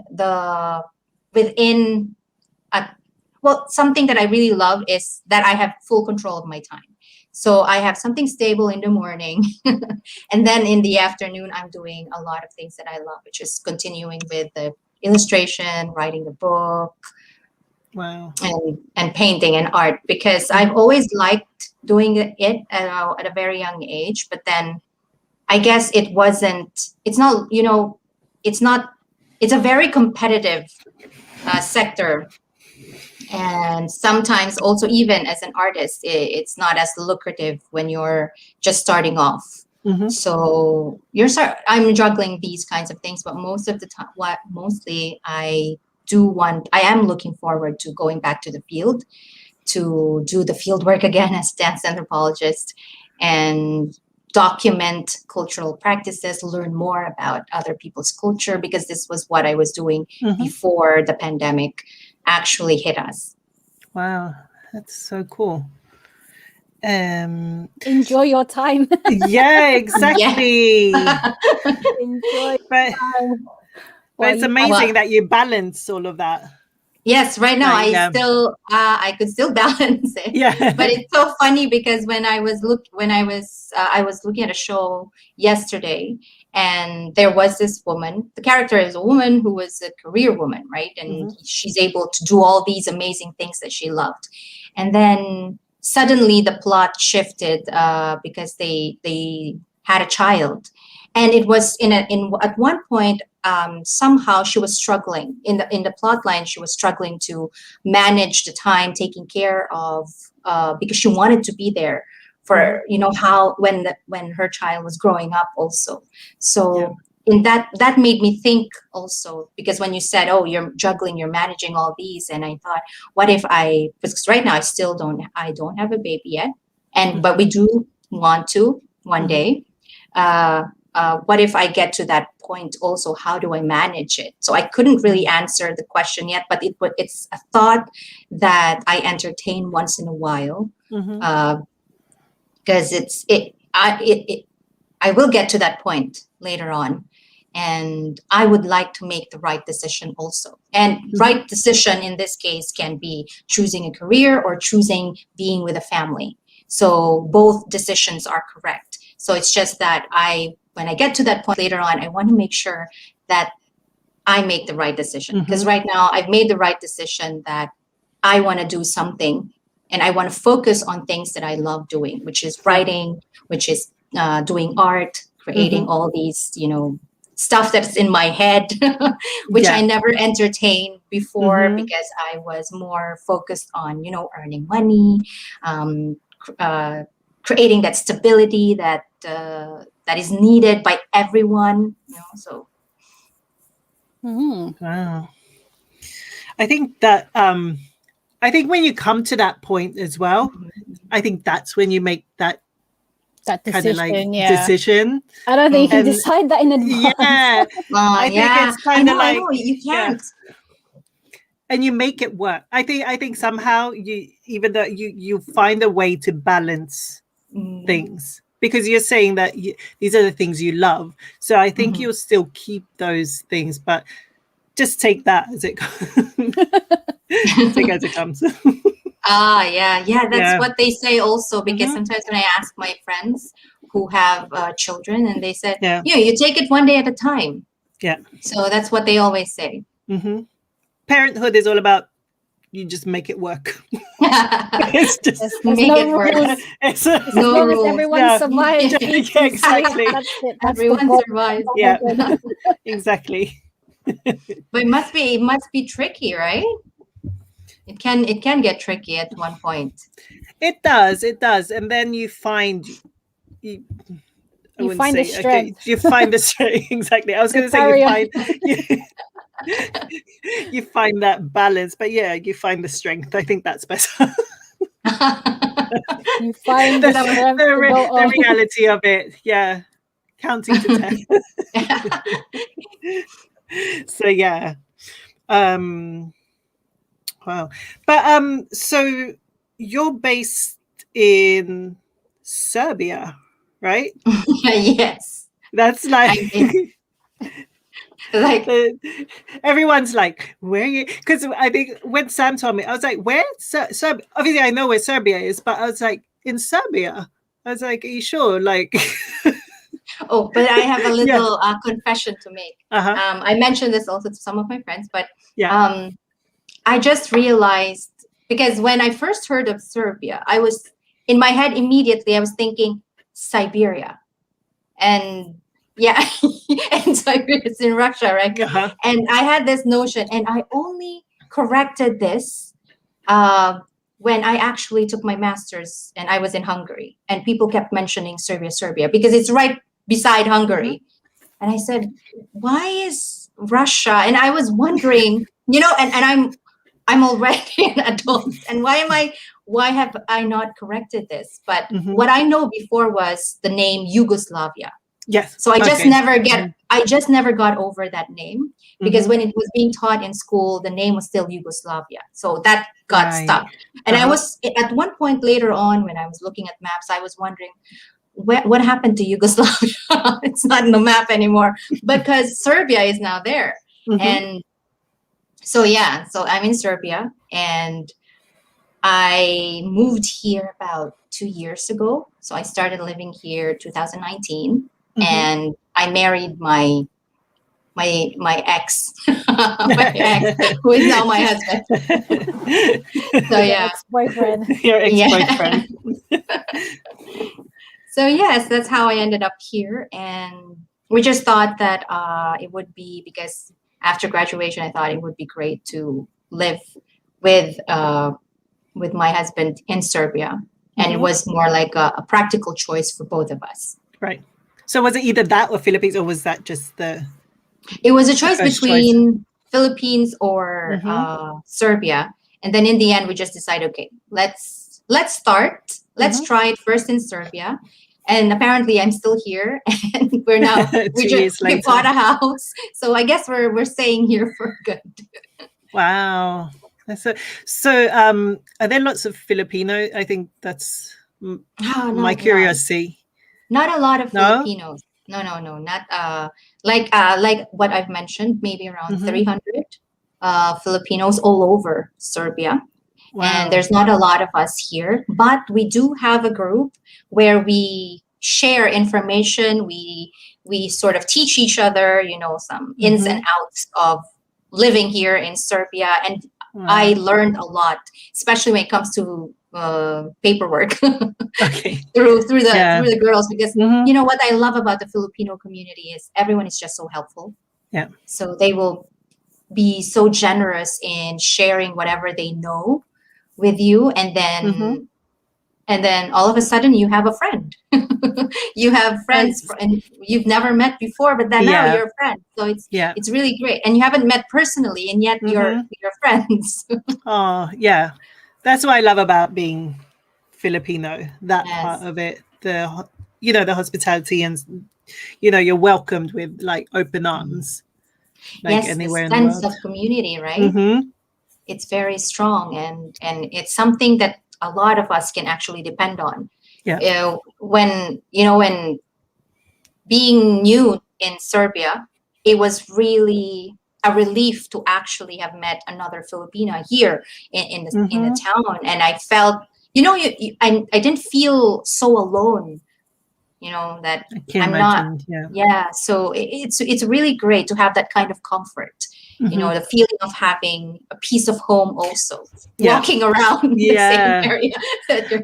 something that I really love is that I have full control of my time. So I have something stable in the morning, and then in the afternoon I'm doing a lot of things that I love, which is continuing with the illustration, writing the book, and painting and art, because I've always liked doing it at a very young age. But then I guess it's a very competitive sector. And sometimes also, even as an artist, it's not as lucrative when you're just starting off. So I'm juggling these kinds of things, but most of the time, I am looking forward to going back to the field to do the field work again as dance anthropologist and document cultural practices, learn more about other people's culture, because this was what I was doing before the pandemic actually hit us. Wow, that's so cool. Enjoy your time. Yeah, exactly. Enjoy. But it's amazing that you balance all of that. Yes, right now I could still balance it. Yeah. But it's so funny because when I was looking at a show yesterday, and there was this woman. The character is a woman who was a career woman, right? And she's able to do all these amazing things that she loved. And then suddenly the plot shifted because they had a child, and it was at one point. Somehow she was struggling in the plot line. She was struggling to manage the time, taking care of because she wanted to be there for how when her child was growing up also. So in that made me think also, because when you said, oh, you're juggling, you're managing all these, and I thought, what if because right now I don't have a baby yet, but we do want to one day. What if I get to that point also? How do I manage it? So I couldn't really answer the question yet, but it's a thought that I entertain once in a while, because I will get to that point later on, and I would like to make the right decision also. And right decision in this case can be choosing a career or choosing being with a family. So both decisions are correct. So it's just that when I get to that point later on, I want to make sure that I make the right decision. Because right now I've made the right decision that I want to do something, and I want to focus on things that I love doing, which is writing, which is doing art, creating all these, stuff that's in my head, which I never entertained before because I was more focused on, earning money, creating that stability that is needed by everyone. So. Wow. I think that I think when you come to that point as well, I think that's when you make that decision. Decision. I don't think you can decide that in advance. Yeah. I think it's kind of like, I know, you can't. And you make it work. I think somehow even though you find a way to balance things, because you're saying that these are the things you love. So I think you'll still keep those things, but just take that as it take as it comes. That's what they say also, because sometimes when I ask my friends who have children, and they said, you take it one day at a time. So that's what they always say. Parenthood is all about you just make it work. It's just make it work. As long as everyone survives. Exactly. That's it. Everyone survives. Yeah. Exactly. But it must be tricky, right? It can get tricky at one point. It does, and then you find you find the strength. Okay, you find the strength. Exactly. I was going to say you find that balance, but you find the strength. I think that's better. You find the reality of it. Yeah, counting to 10. So wow. But so you're based in Serbia, right? Yes. That's like everyone's like, where are you? Because I think when Sam told me, I was like, where? Serbia? Obviously I know where Serbia is, but I was like, in Serbia. I was like, are you sure? Like oh, but I have a little confession to make. I mentioned this also to some of my friends, but I just realized, because when I first heard of Serbia, I was in my head immediately, I was thinking Siberia. And and Siberia is in Russia, right? And I had this notion, and I only corrected this when I actually took my master's and I was in Hungary, and people kept mentioning Serbia, because it's right beside Hungary. And I said, why is Russia? And I was wondering, and I'm already an adult, and why have I not corrected this? But what I know before was the name Yugoslavia. Yes. So I just never got over that name, because when it was being taught in school, the name was still Yugoslavia. So that got stuck. And I was at one point later on, when I was looking at maps, I was wondering, what happened to Yugoslavia? It's not in the map anymore, because Serbia is now there. And so I'm in Serbia, and I moved here about 2 years ago. So I started living here 2019, and I married my ex, who is now my husband. So ex-boyfriend. Your ex-boyfriend. So yes, that's how I ended up here, and we just thought that it would be, because after graduation, I thought it would be great to live with my husband in Serbia, and it was more like a practical choice for both of us. Right. So was it either that or Philippines, or was that just the? It was a choice between Philippines or Serbia, and then in the end, we just decided, okay, let's start. Let's try it first in Serbia. And apparently I'm still here, and we bought a house. So I guess we're staying here for good. Wow. So are there lots of Filipino? I think that's my curiosity. Not a lot of Filipinos. No. Not like what I've mentioned, maybe around 300 Filipinos all over Serbia. Wow. And there's not a lot of us here, but we do have a group where we share information. We sort of teach each other, some ins and outs of living here in Serbia. And I learned a lot, especially when it comes to paperwork Okay. through the girls, because Mm-hmm. you know what I love about the Filipino community is everyone is just so helpful. Yeah. So they will be so generous in sharing whatever they know with you, and then all of a sudden you have a friend. You have friends and you've never met before, but then now you're friends. So it's really great, and you haven't met personally, and yet you're friends. Oh yeah, that's what I love about being Filipino. That part of it, the hospitality, and you're welcomed with like open arms, like anywhere in the world. The sense of community, right? Mm-hmm. It's very strong, and it's something that a lot of us can actually depend on. Yeah. When being new in Serbia, it was really a relief to actually have met another Filipina here in the town, and I felt, I didn't feel so alone. That I'm imagine, not. So it's really great to have that kind of comfort. The feeling of having a piece of home, also walking around the same area that you're.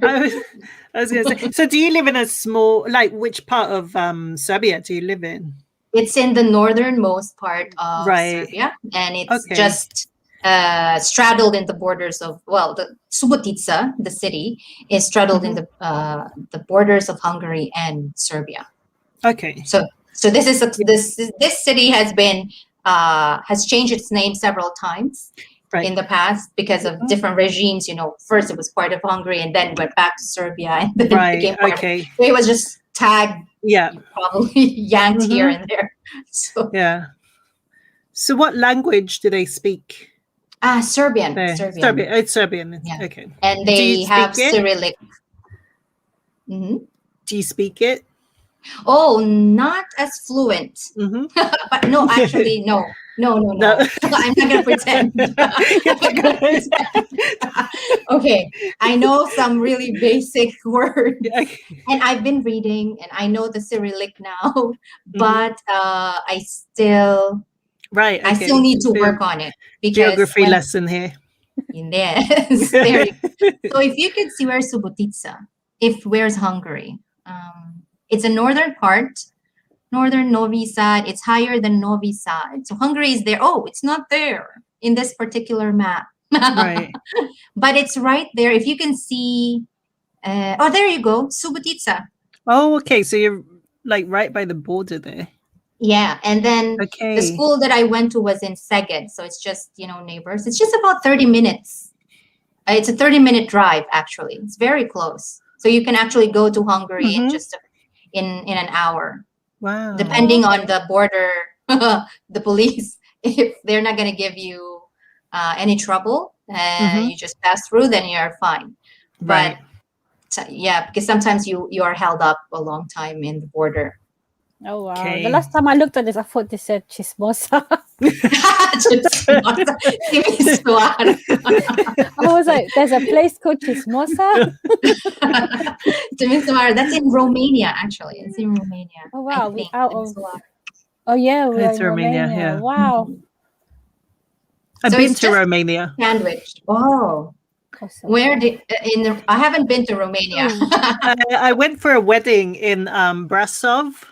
I was gonna say. So, do you live in a small, like, which part of Serbia do you live in? It's in the northernmost part of Serbia, and it's just straddled in the borders of, the Subotica, the city, is straddled in the borders of Hungary and Serbia. Okay. So this is this city has changed its name several times in the past because of different regimes. First it was part of Hungary, and then went back to Serbia, and then it became part of it. It was just tagged. Probably yanked here and there. So So what language do they speak? Serbian. It's Serbian. Yeah. Okay. And they have Cyrillic. Mm-hmm. Do you speak it? Oh, not as fluent. But no, actually, no. I'm not going to pretend. Okay. I know some really basic words. And I've been reading, and I know the Cyrillic now, but I still I still need to work on it. Because geography lesson here. Yes. So if you could see where's Subotica, where's Hungary? It's a northern part. Northern Novi Sad, it's higher than Novi Sad. So Hungary is there. Oh, it's not there in this particular map. Right. But it's right there. If you can see, there you go, Subotica. Oh, okay. So you're like right by the border there. Yeah, and then the school that I went to was in Szeged. So it's just, neighbors. It's just about 30 minutes. It's a 30-minute drive, actually. It's very close. So you can actually go to Hungary in just in an hour. Wow. Depending on the border, the police, if they're not going to give you any trouble, you just pass through, then you're fine. Right. But because sometimes you are held up a long time in the border. Oh, wow. The last time I looked at this, I thought they said chismosa. Chismosa. I was like, there's a place called Chismosa? Timisoara, that's in Romania, actually. It's in Romania. Oh, wow. Oh, yeah. We're in Romania. Yeah. Wow. I've been to Romania. Sandwich. Oh. Awesome. Where I haven't been to Romania. I went for a wedding in Brasov.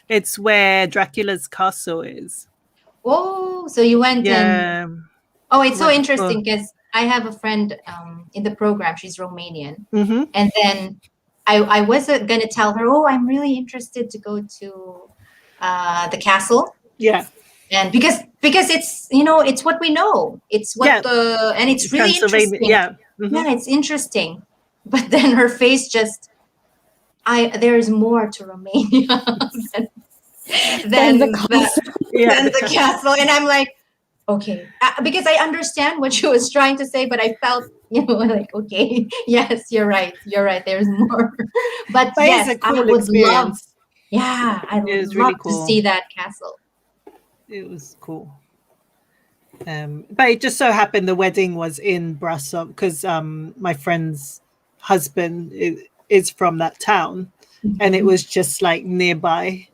It's where Dracula's castle is. Oh, so you went in. Oh, it's so interesting because I have a friend in the program. She's Romanian. And then I was going to tell her, oh, I'm really interested to go to the castle. Yeah. And because it's, it's what we know. It's what and it's really interesting. Yeah. Yeah, it's interesting. But then her face just, there's more to Romania than the castle. And I'm like, okay, because I understand what she was trying to say, but I felt, like, okay, yes, you're right. There's more. But yes, I would love. Yeah, I would love to see that castle. It was cool. But it just so happened the wedding was in Brasov because my friend's husband is from that town, and it was just like nearby.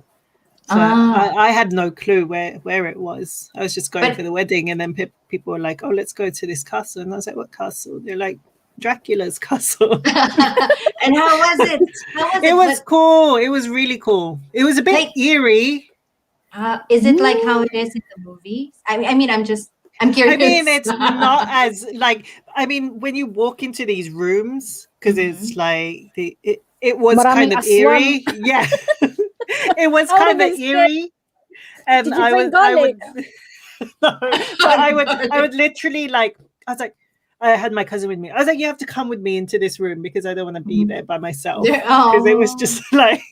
So I had no clue where it was. I was just going for the wedding, and then people were like, "Oh, let's go to this castle," and I was like, "What castle?" They're like, Dracula's castle. And how was it? It was cool. It was really cool. It was a bit like, eerie. Is it like how it is in the movies? I'm curious. I mean, it's not as like. I mean, when you walk into these rooms, because it's like it was kind of eerie. Yeah, it was kind of eerie. And I would no, but I would literally like. I was like, I had my cousin with me. I was like, you have to come with me into this room because I don't want to be there by myself. Because it was just like,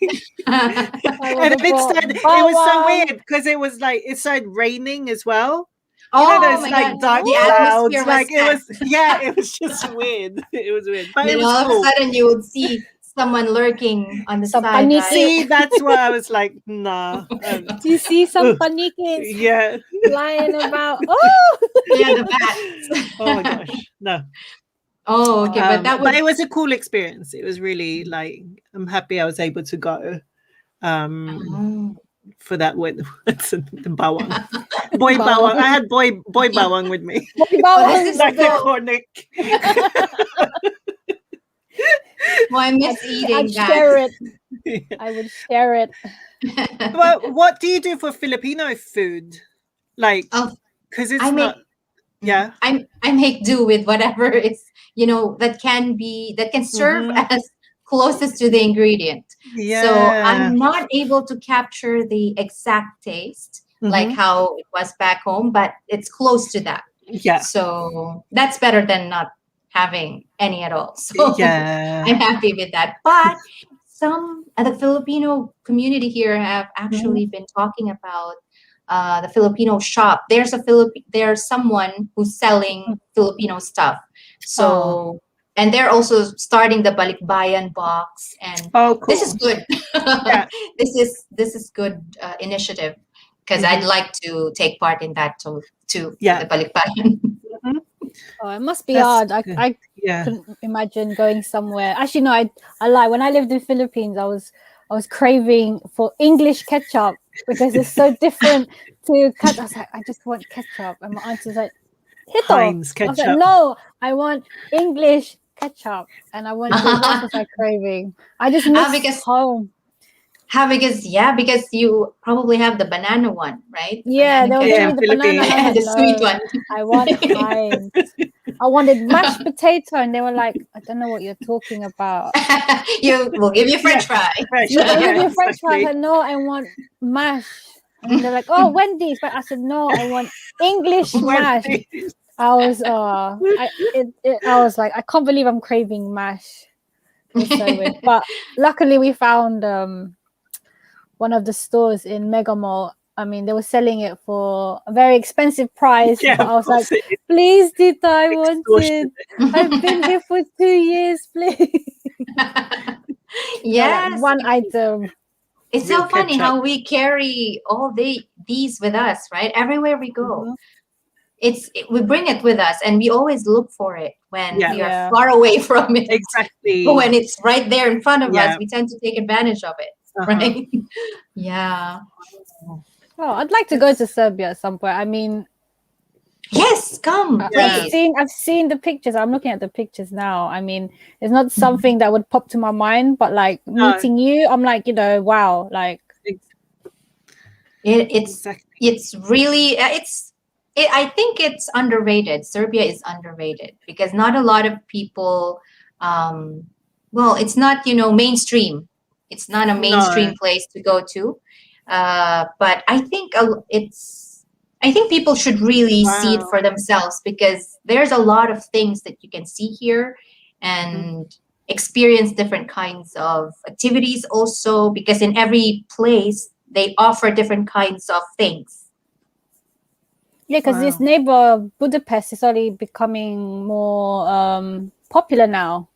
and it was so weird because it was like it started raining as well. Oh, my like dark clouds. Like it was just weird. It was weird. But then all of a sudden you would see someone lurking on the side. See, that's why I was like, nah. Do you see some panikis? Yeah. Flying about. Oh! Yeah, the bats. Oh my gosh. No. Oh, okay. But it was a cool experience. It was really like, I'm happy I was able to go for that with the bawang. Boy bawang. I had boy bawang with me. Boy bawang. Like the cornic. Well, I miss eating I'd share it. I would share it. Well, what do you do for Filipino food? Like, because it's not. Yeah, I make do with whatever is that can serve as closest to the ingredient. Yeah. So I'm not able to capture the exact taste like how it was back home, but it's close to that. Yeah. So that's better than not having any at all. So I'm happy with that. But some the Filipino community here have actually been talking about the Filipino shop. There's someone who's selling Filipino stuff. So and they're also starting the Balikbayan box, and cool. This is good. Yeah. This is good initiative because I'd like to take part in that too. The Balikbayan. Oh, it must be hard. I couldn't imagine going somewhere. Actually, no, I lie. When I lived in Philippines, I was craving for English ketchup because it's so different to ketchup. I was like, I just want ketchup, and my auntie was like, Heinz ketchup. I was like, no, I want English ketchup, and I went to what was I craving? I just miss home. Because you probably have the banana one, right? Yeah, there was the banana and the sweet one. I want Heinz. I wanted mashed potato, and they were like, I don't know what you're talking about. We'll give you French fry. We'll give you French fry. I said, no, I want mash. And they're like, oh, Wendy's. But I said, no, I want English mash. I was like, I can't believe I'm craving mash. It's so weird. But luckily we found one of the stores in Mega Mall. I mean, they were selling it for a very expensive price. Yeah, but I was like, please, Tita, I want it. I've been here for 2 years, please. Yes. Like one item. It's so funny how we carry all these with us, right? Everywhere we go. We bring it with us, and we always look for it when we are far away from it. Exactly. But when it's right there in front of us, we tend to take advantage of it. Right? Yeah. Oh, I'd like to go to Serbia at some point. I mean, yes, come. I've seen the pictures. I'm looking at the pictures now. I mean, it's not something that would pop to my mind, but like meeting you, I'm like, wow, like it's really I think it's underrated. Serbia is underrated because not a lot of people. It's not mainstream. It's not a mainstream place to go to. But I think people should really see it for themselves because there's a lot of things that you can see here and experience different kinds of activities also because in every place they offer different kinds of things. Yeah, because this neighbor Budapest is only becoming more popular now.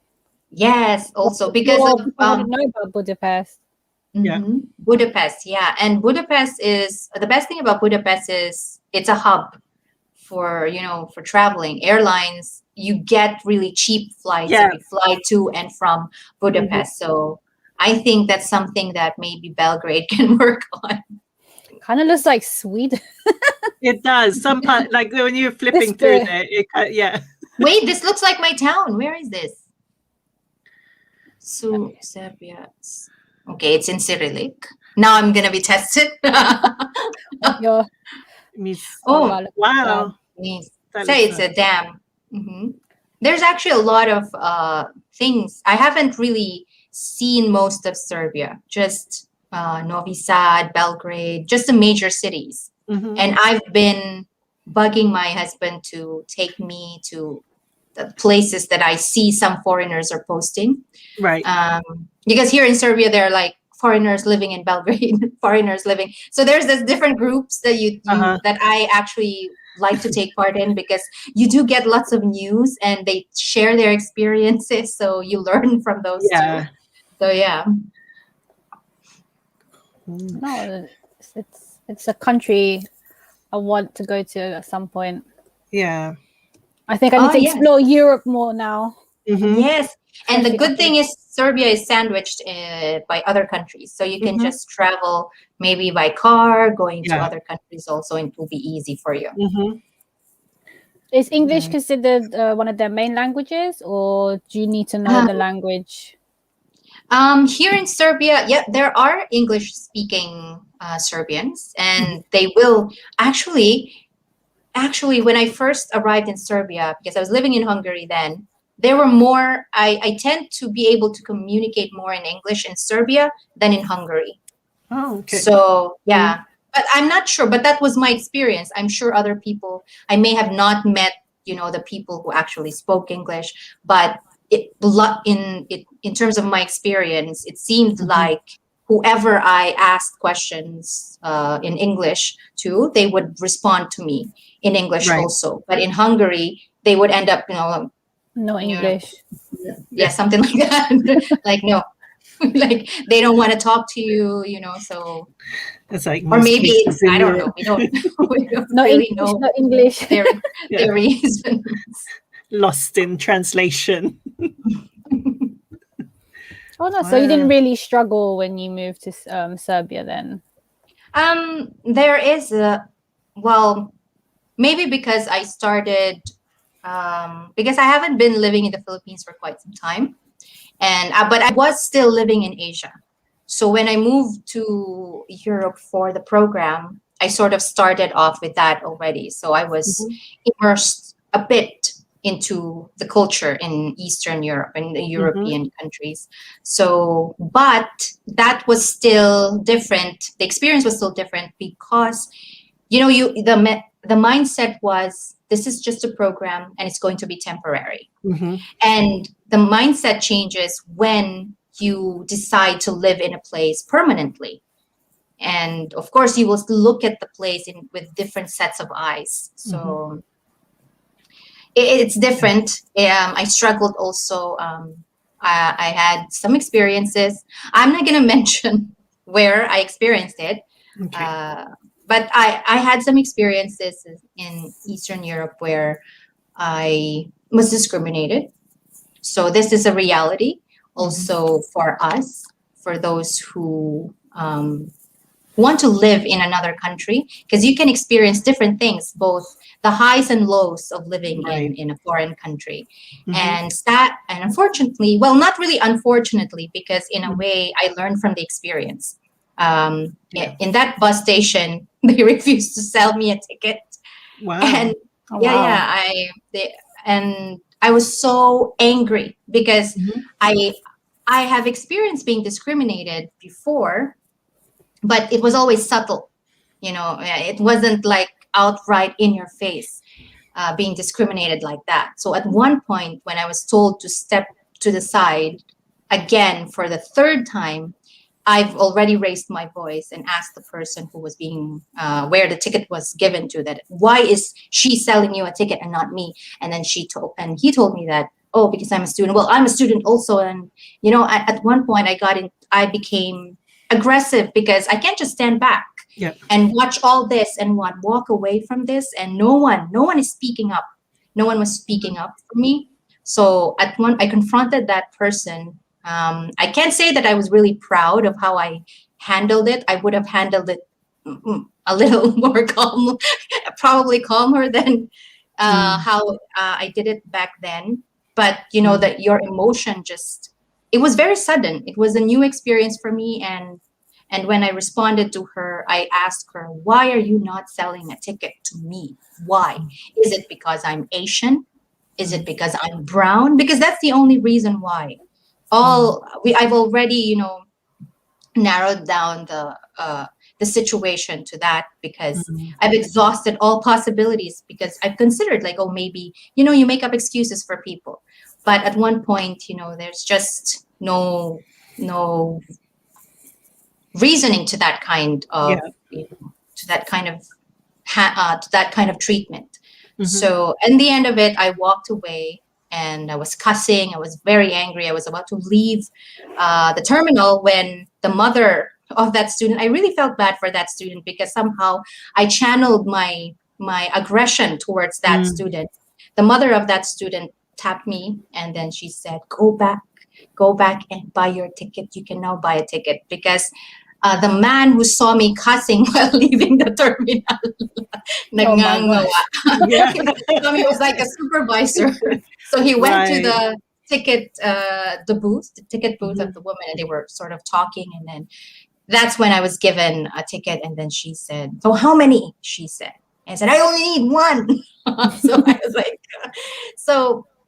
Yes, also because of know about Budapest. Yeah, Budapest. Yeah, and Budapest is the best thing about Budapest is it's a hub for traveling. Airlines, you get really cheap flights if you fly to and from Budapest. So I think that's something that maybe Belgrade can work on. Kind of looks like Sweden. It does. Some part, like when you're flipping through there, Wait, this looks like my town. Where is this? Serbia. Okay, it's in Cyrillic. Now I'm gonna be tested. Your Oh, wow. Say it's a dam. There's actually a lot of things. I haven't really seen most of Serbia, just Novi Sad, Belgrade, just the major cities. And I've been bugging my husband to take me to the places that I see some foreigners are posting. Right. Because here in Serbia, there are like foreigners living in Belgrade, foreigners living. So there's this different groups that that I actually like to take part in, because you do get lots of news and they share their experiences, so you learn from those too. So yeah. No, it's a country I want to go to at some point. Yeah. I think I need to explore Europe more now. Yes. And the good thing is Serbia is sandwiched by other countries. So you can just travel maybe by car, going to other countries also, and it will be easy for you. Is English considered one of their main languages, or do you need to know the language? Here in Serbia, there are English-speaking Serbians, and they will actually, when I first arrived in Serbia, because I was living in Hungary then, there were more, I tend to be able to communicate more in English in Serbia than in Hungary. Oh, okay. So, yeah. But I'm not sure, but that was my experience. I'm sure other people, I may have not met, the people who actually spoke English, but in terms of my experience, it seemed like whoever I asked questions in English to, they would respond to me in English also. But in Hungary, they would end up, no English. Something like that. Like, no, like they don't want to talk to you, so. It's like, or maybe I don't know. We don't no really English, know no English. Their reasons. Lost in translation. Oh no! So you didn't really struggle when you moved to Serbia then? There is maybe because I started because I haven't been living in the Philippines for quite some time, and but I was still living in Asia. So when I moved to Europe for the program, I sort of started off with that already. So I was immersed a bit into the culture in Eastern Europe and the European countries. So, but that was still different. The experience was still different because, the mindset was, this is just a program and it's going to be temporary. And the mindset changes when you decide to live in a place permanently. And of course, you will look at the place with different sets of eyes. So it's different. I struggled also. I had some experiences. I'm not going to mention where I experienced it. But I had some experiences in Eastern Europe where I was discriminated. So this is a reality also for us, for those who want to live in another country, because you can experience different things, both the highs and lows of living in a foreign country. And unfortunately, well, not really unfortunately, because in a way I learned from the experience. In that bus station, they refused to sell me a ticket. Wow. And and I was so angry because I have experienced being discriminated before, but it was always subtle. It wasn't like outright in your face being discriminated like that. So at one point, when I was told to step to the side again for the third time, I've already raised my voice and asked the person who was being where the ticket was given to, that why is she selling you a ticket and not me? And then he told me that, oh, because I'm a student. Well, I'm a student also, and at one point I became aggressive because I can't just stand back and watch all this and walk away from this, and no one is speaking up. No one was speaking up for me. So I confronted that person. I can't say that I was really proud of how I handled it. I would have handled it a little more calm, probably calmer than how I did it back then. But that your emotion it was very sudden. It was a new experience for me, and when I responded to her, I asked her, "Why are you not selling a ticket to me? Why? Is it because I'm Asian? Is it because I'm brown? Because that's the only reason why." I've already narrowed down the situation to that, because I've exhausted all possibilities, because I've considered like, oh, maybe you make up excuses for people, but at one point there's just no reasoning to that kind of to that kind of treatment. So in the end of it, I walked away and I was cussing. I was very angry. I was about to leave the terminal when the mother of that student, I really felt bad for that student, because somehow I channeled my aggression towards that student. The mother of that student tapped me, and then she said, go back and buy your ticket. You can now buy a ticket, because the man who saw me cussing while leaving the terminal, he was like a supervisor. So he went to the ticket booth of the woman, and they were sort of talking, and then that's when I was given a ticket. And then she said, "So how many?" She said. And I said, "I only need one." So I was like,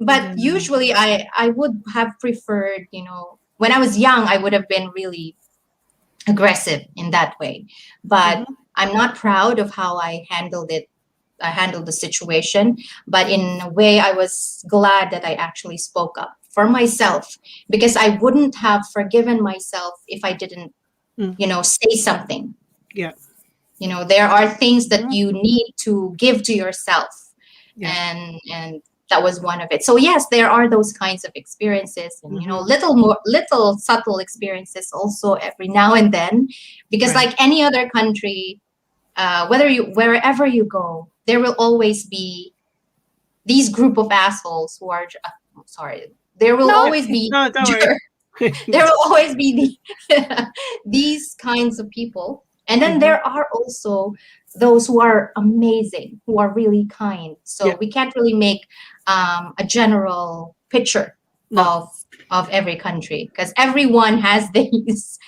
but usually I would have preferred, when I was young, I would have been really aggressive in that way. But I'm not proud of how I handled it. I handled the situation, but in a way, I was glad that I actually spoke up for myself, because I wouldn't have forgiven myself if I didn't, say something. Yeah. There are things that you need to give to yourself, and that was one of it. So yes, there are those kinds of experiences, and little subtle experiences also every now and then, because like any other country, wherever you go, there will always be these group of assholes who are sorry. There will always be no, don't worry. there will always be these kinds of people. And then there are also those who are amazing, who are really kind. So we can't really make a general picture of every country, because everyone has these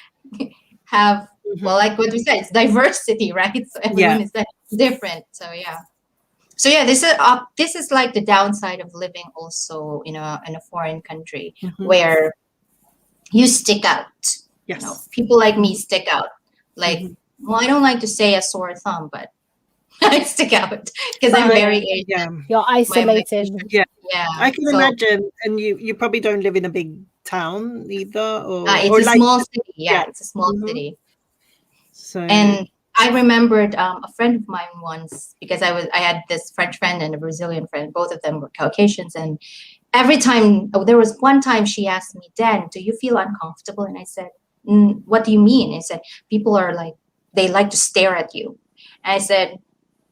well, like what we said, it's diversity, right? So everyone is different. So this is like the downside of living also in a foreign country, where you stick out. Yes. People like me stick out. Like, well, I don't like to say a sore thumb, but I stick out because I'm very Asian. Yeah. You're isolated. Yeah. Yeah. I can imagine. And you probably don't live in a big town either, it's a small city. Yeah, it's a small city. So, and I remembered a friend of mine once, because I had this French friend and a Brazilian friend. Both of them were Caucasians, and every time there was one time she asked me, "Dan, do you feel uncomfortable?" And I said, "What do you mean?" And I said, "People are like, they like to stare at you." And I said,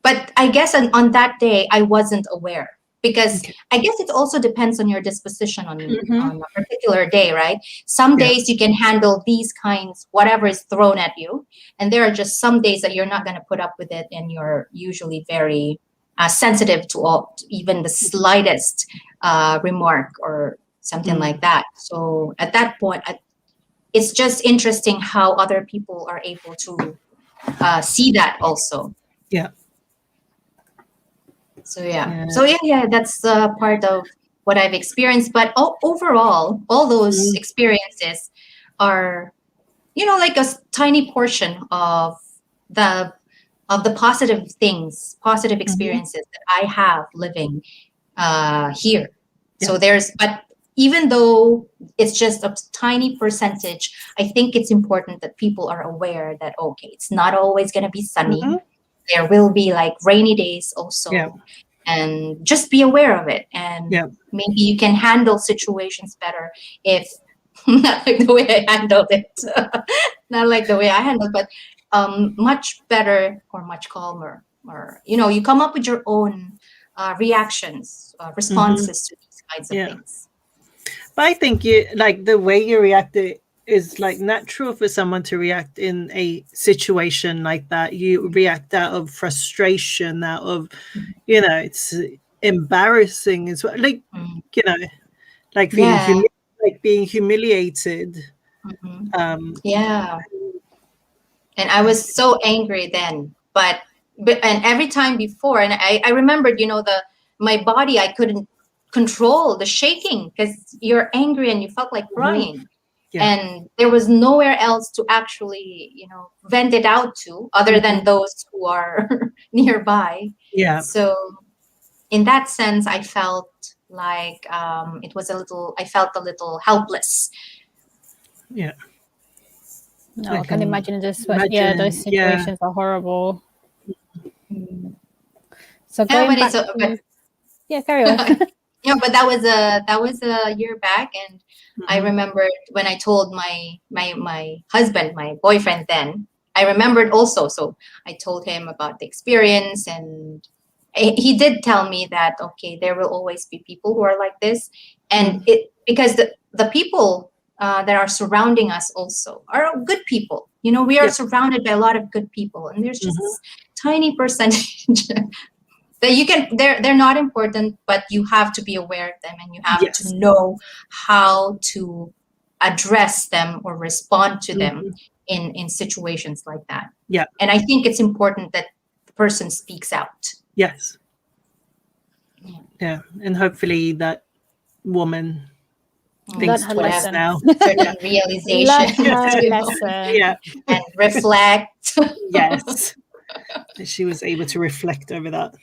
but I guess on that day I wasn't aware, because I guess it also depends on your disposition on a particular day, right? Some days you can handle these kinds, whatever is thrown at you. And there are just some days that you're not going to put up with it, and you're usually very sensitive to even the slightest remark or something like that. So at that point, it's just interesting how other people are able to see that also. Yeah. So that's part of what I've experienced. But overall, all those experiences are, like a tiny portion of the positive things, positive experiences that I have living here. So but even though it's just a tiny percentage, I think it's important that people are aware that, okay, it's not always going to be sunny. There will be like rainy days also, and just be aware of it. And maybe you can handle situations better if not like the way I handled it, not like the way I handled, but much better or much calmer, or you come up with your own reactions, responses to these kinds of things. But I think the way you reacted is like natural for someone to react in a situation like that. You react out of frustration, out of, it's embarrassing as well. Like, you know, like being humiliated. Yeah. And I was so angry then, but and every time before, and I remembered, my body, I couldn't control the shaking because you're angry and you felt like crying. And there was nowhere else to actually, vent it out to other than those who are nearby. Yeah. So in that sense, I felt like I felt a little helpless. Yeah. No, I can imagine those situations are horrible. So going back carry on. But that was a year back, and I remembered when I told my husband, my boyfriend then, I remembered also. So I told him about the experience, and he did tell me that, okay, there will always be people who are like this, and because the people that are surrounding us also are good people. We are surrounded by a lot of good people, and there's just this tiny percentage that they're not important, but you have to be aware of them, and you have to know how to address them or respond to them in situations like that. Yeah. And I think it's important that the person speaks out. Yes. Yeah. And hopefully that woman thinks twice now. Certain realization. Yeah. And reflect. Yes. She was able to reflect over that.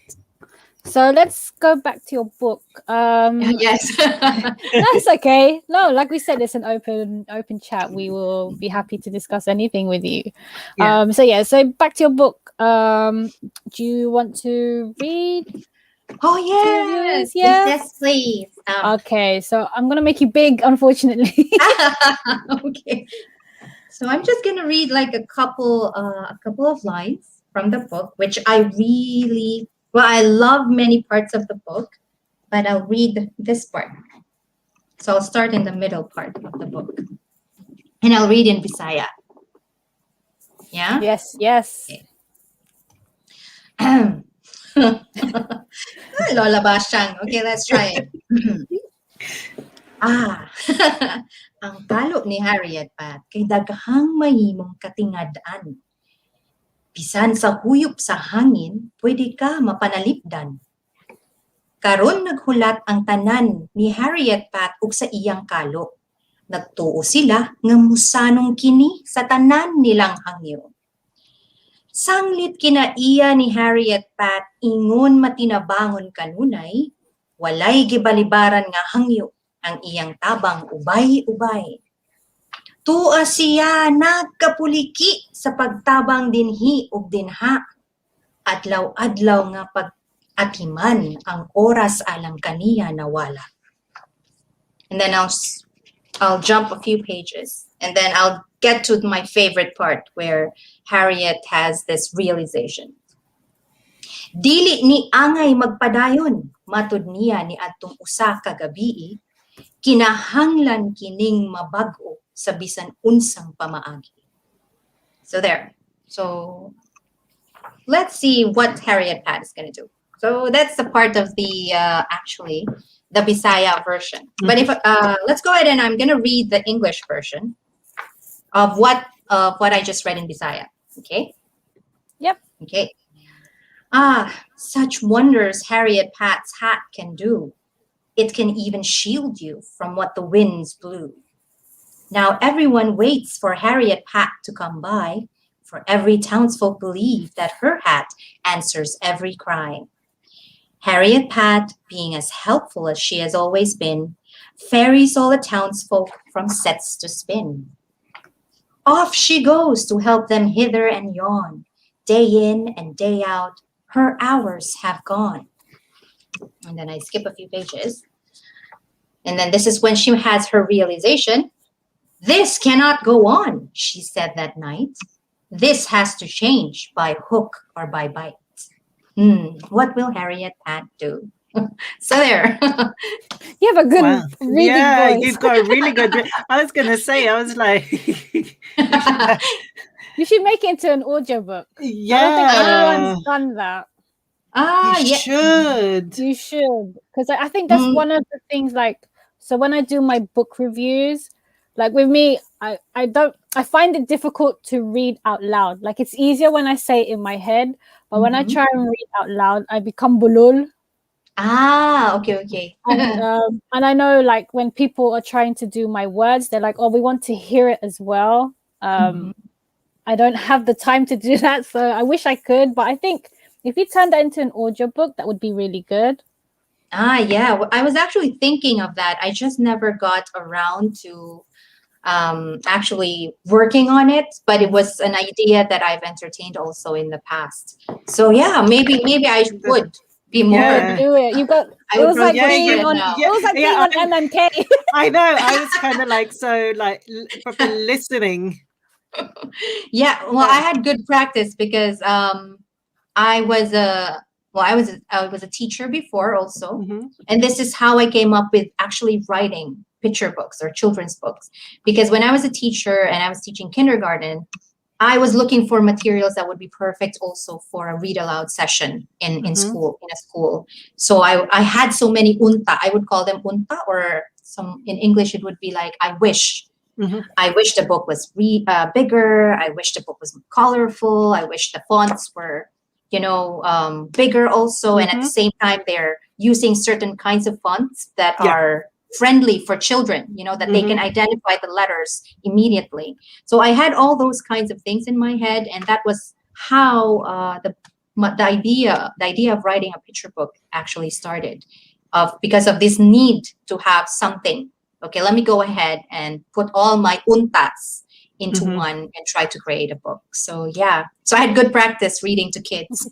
So let's go back to your book. Yes. That's okay. No, like we said, it's an open chat. We will be happy to discuss anything with you. Yeah. So back to your book. Do you want to read? Oh yes. Yes, please. Okay, so I'm gonna make you big, unfortunately. Okay. So I'm just gonna read like a couple of lines from the book, which I love many parts of the book, but I'll read this part. So I'll start in the middle part of the book, and I'll read in Bisaya. Yeah. Yes. Okay. Lola Bashang. Okay, let's try it. Ang talo ni Harriet Pat kay daghang mahimong katingad-an. Bisan sa huyop sa hangin, pwede ka mapanalipdan. Karon naghulat ang tanan ni Harriet Pat ug sa iyang kalo. Nagtuo sila nga musanong kini sa tanan nilang hangyo. Sanglit kinaiya ni Harriet Pat ingon matinabangon kanunay, walay gibalibaran nga hangyo ang iyang tabang ubay-ubay. Tua siya nagkapuliki sa pagtabang dinhi ug dinha. Adlaw-adlaw nga pag-atiman ang oras alang kaniya nawala. And then I'll jump a few pages, and then I'll get to my favorite part where Harriet has this realization. Dili ni angay magpadayon, matud niya ni adtong usa ka gabii, kinahanglan kining mabag-o sa bisan unsang pamaagi. So there. So let's see what Harriet Pat is going to do. So that's the part of the the Bisaya version. But if let's go ahead and I'm going to read the English version of what I just read in Bisaya. Okay? Yep. Okay. Such wonders Harriet Pat's hat can do. It can even shield you from what the winds blew. Now everyone waits for Harriet Pat to come by, for every townsfolk believe that her hat answers every cry. Harriet Pat, being as helpful as she has always been, ferries all the townsfolk from sets to spin. Off she goes to help them hither and yon. Day in and day out, her hours have gone. And then I skip a few pages. And then this is when she has her realization. This cannot go on, she said that night. This has to change by hook or by bite. What will Harriet Pat do? So there. You have a good reading voice. You've got a really good. I was gonna say, I was like, you should make it into an audiobook. Yeah, I don't think anyone's done that. You Yeah. should. You should, because I think that's one of the things. Like, so when I do my book reviews, like with me, I find it difficult to read out loud. Like, it's easier when I say it in my head, but when I try and read out loud, I become bulul. Okay. And I know, like, when people are trying to do my words, they're like, "Oh, we want to hear it as well." I don't have the time to do that, so I wish I could. But I think if you turn that into an audiobook, that would be really good. Yeah. I was actually thinking of that. I just never got around to actually working on it, but it was an idea that I've entertained also in the past. So yeah, maybe I would be more. Do it. You got. I It would was like push being it on. now. It was like being on MMK. I know. I was kind of like proper listening. Yeah, well, I had good practice because I was a I was a teacher before also, and this is how I came up with actually writing picture books or children's books. Because when I was a teacher and I was teaching kindergarten, I was looking for materials that would be perfect also for a read aloud session in a school. So I had so many unta. I would call them unta, or some in English it would be like I wish. I wish the book was bigger. I wish the book was colorful. I wish the fonts were, bigger also. And at the same time, they're using certain kinds of fonts that are friendly for children, that they can identify the letters immediately. So I had all those kinds of things in my head. And that was how the idea of writing a picture book actually started, because of this need to have something. Okay, let me go ahead and put all my untas into one and try to create a book. So yeah, so I had good practice reading to kids.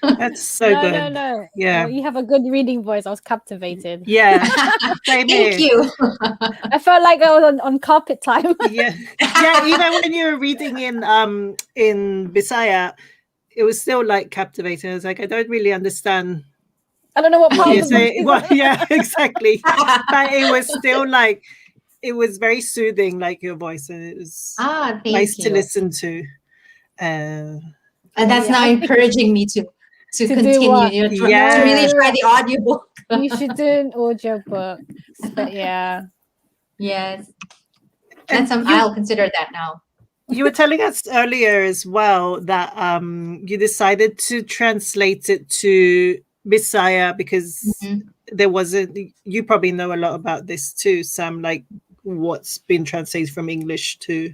That's so good. No. Yeah, you have a good reading voice. I was captivated. Yeah. Thank you. I felt like I was on carpet time. Yeah. Even when you were reading in Bisaya, it was still like captivating. I was like, I don't really understand. I don't know what part you say. Well, yeah, exactly. But it was still like, it was very soothing, like your voice, and it was nice to listen to. And that's now encouraging me to continue, to really try the audiobook. You should do an audiobook. But yeah. Yes. I'll consider that now. You were telling us earlier as well that you decided to translate it to Bisaya because there wasn't. You probably know a lot about this too, Sam. Like what's been translated from English to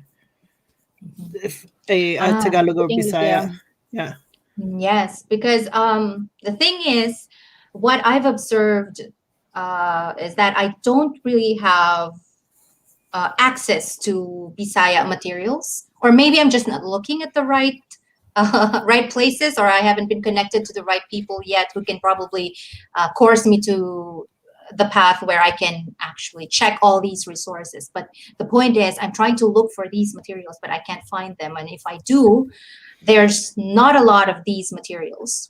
Tagalog or Bisaya. Yeah. Yes, because the thing is, what I've observed is that I don't really have access to Bisaya materials, or maybe I'm just not looking at the right places, or I haven't been connected to the right people yet who can probably course me to the path where I can actually check all these resources. But the point is, I'm trying to look for these materials, but I can't find them. And if I do, there's not a lot of these materials,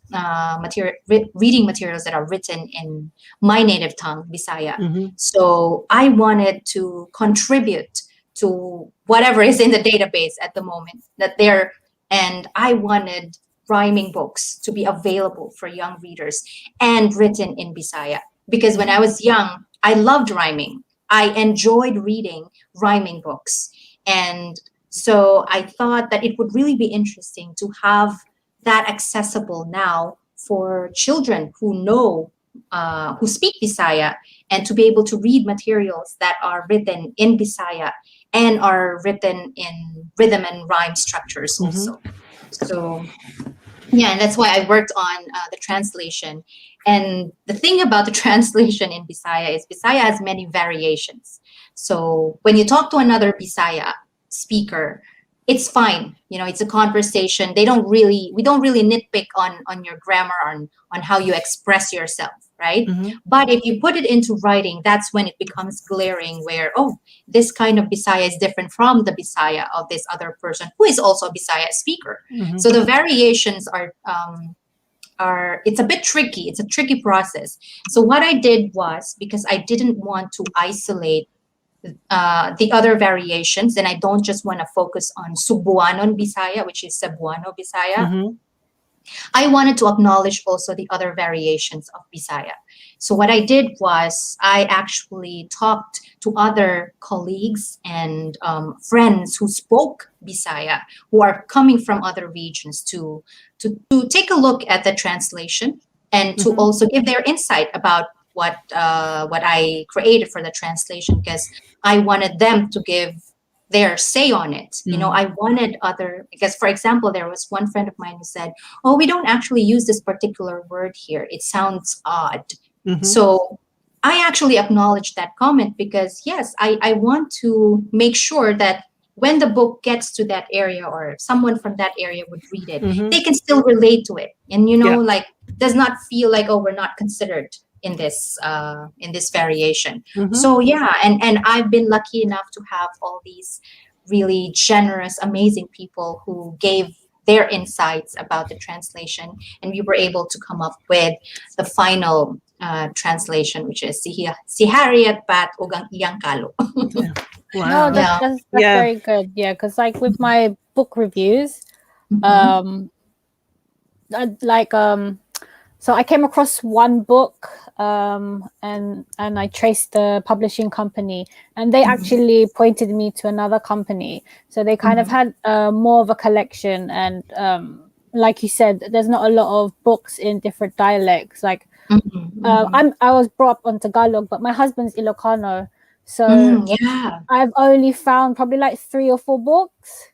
reading materials that are written in my native tongue, Bisaya. So I wanted to contribute to whatever is in the database at the moment and I wanted rhyming books to be available for young readers and written in Bisaya. Because when I was young, I loved rhyming. I enjoyed reading rhyming books. And so I thought that it would really be interesting to have that accessible now for children who speak Bisaya, and to be able to read materials that are written in Bisaya and are written in rhythm and rhyme structures also. So yeah, and that's why I worked on the translation. And the thing about the translation in Bisaya is Bisaya has many variations. So when you talk to another Bisaya speaker, it's fine. It's a conversation. We don't really nitpick on your grammar, on how you express yourself, right? But if you put it into writing, that's when it becomes glaring, where, this kind of Bisaya is different from the Bisaya of this other person who is also a Bisaya speaker. So the variations are it's a bit tricky. It's a tricky process. So what I did was, because I didn't want to isolate the other variations, and I don't just want to focus on Subuanon Bisaya, which is Cebuano Bisaya. I wanted to acknowledge also the other variations of Bisaya. So what I did was I actually talked to other colleagues and friends who spoke Bisaya, who are coming from other regions to take a look at the translation and to also give their insight about what I created for the translation, because I wanted them to give their say on it. I wanted because for example, there was one friend of mine who said, oh, we don't actually use this particular word here, it sounds odd. So I actually acknowledged that comment, because yes, I want to make sure that when the book gets to that area, or someone from that area would read it, they can still relate to it, and like does not feel like, oh, we're not considered in this variation. So yeah, and I've been lucky enough to have all these really generous, amazing people who gave their insights about the translation, and we were able to come up with the final translation, which is si Harriet Pat Ugang Iyang Kalo. Wow. No, that's very good. Yeah, because like with my book reviews, so I came across one book, and I traced the publishing company, and they actually pointed me to another company. So they kind of had more of a collection, and like you said, there's not a lot of books in different dialects. Like I was brought up on Tagalog, but my husband's Ilocano, so I've only found probably like 3 or 4 books.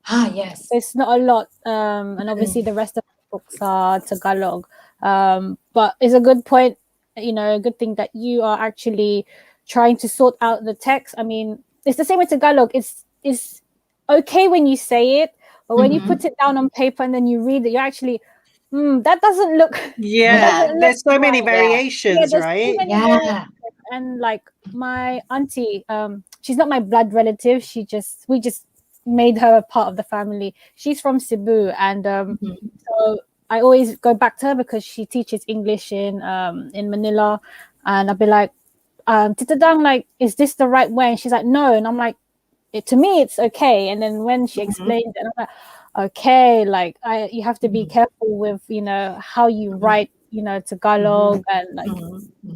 Yes, it's not a lot, and obviously the rest of the books are Tagalog. But it's a good point, a good thing that you are actually trying to sort out the text. I mean, it's the same with Tagalog. It's okay when you say it, but when you put it down on paper and then you read it, you're actually, that doesn't look. There's so many variations, right? Variations. And like my auntie, she's not my blood relative. We just made her a part of the family. She's from Cebu, and so I always go back to her because she teaches English in Manila, and I'll be like, Tita Dang, like, is this the right way? And she's like, no. And I'm like, to me, it's okay. And then when she explained it, I'm like, okay, like you have to be careful with, how you write, Tagalog, and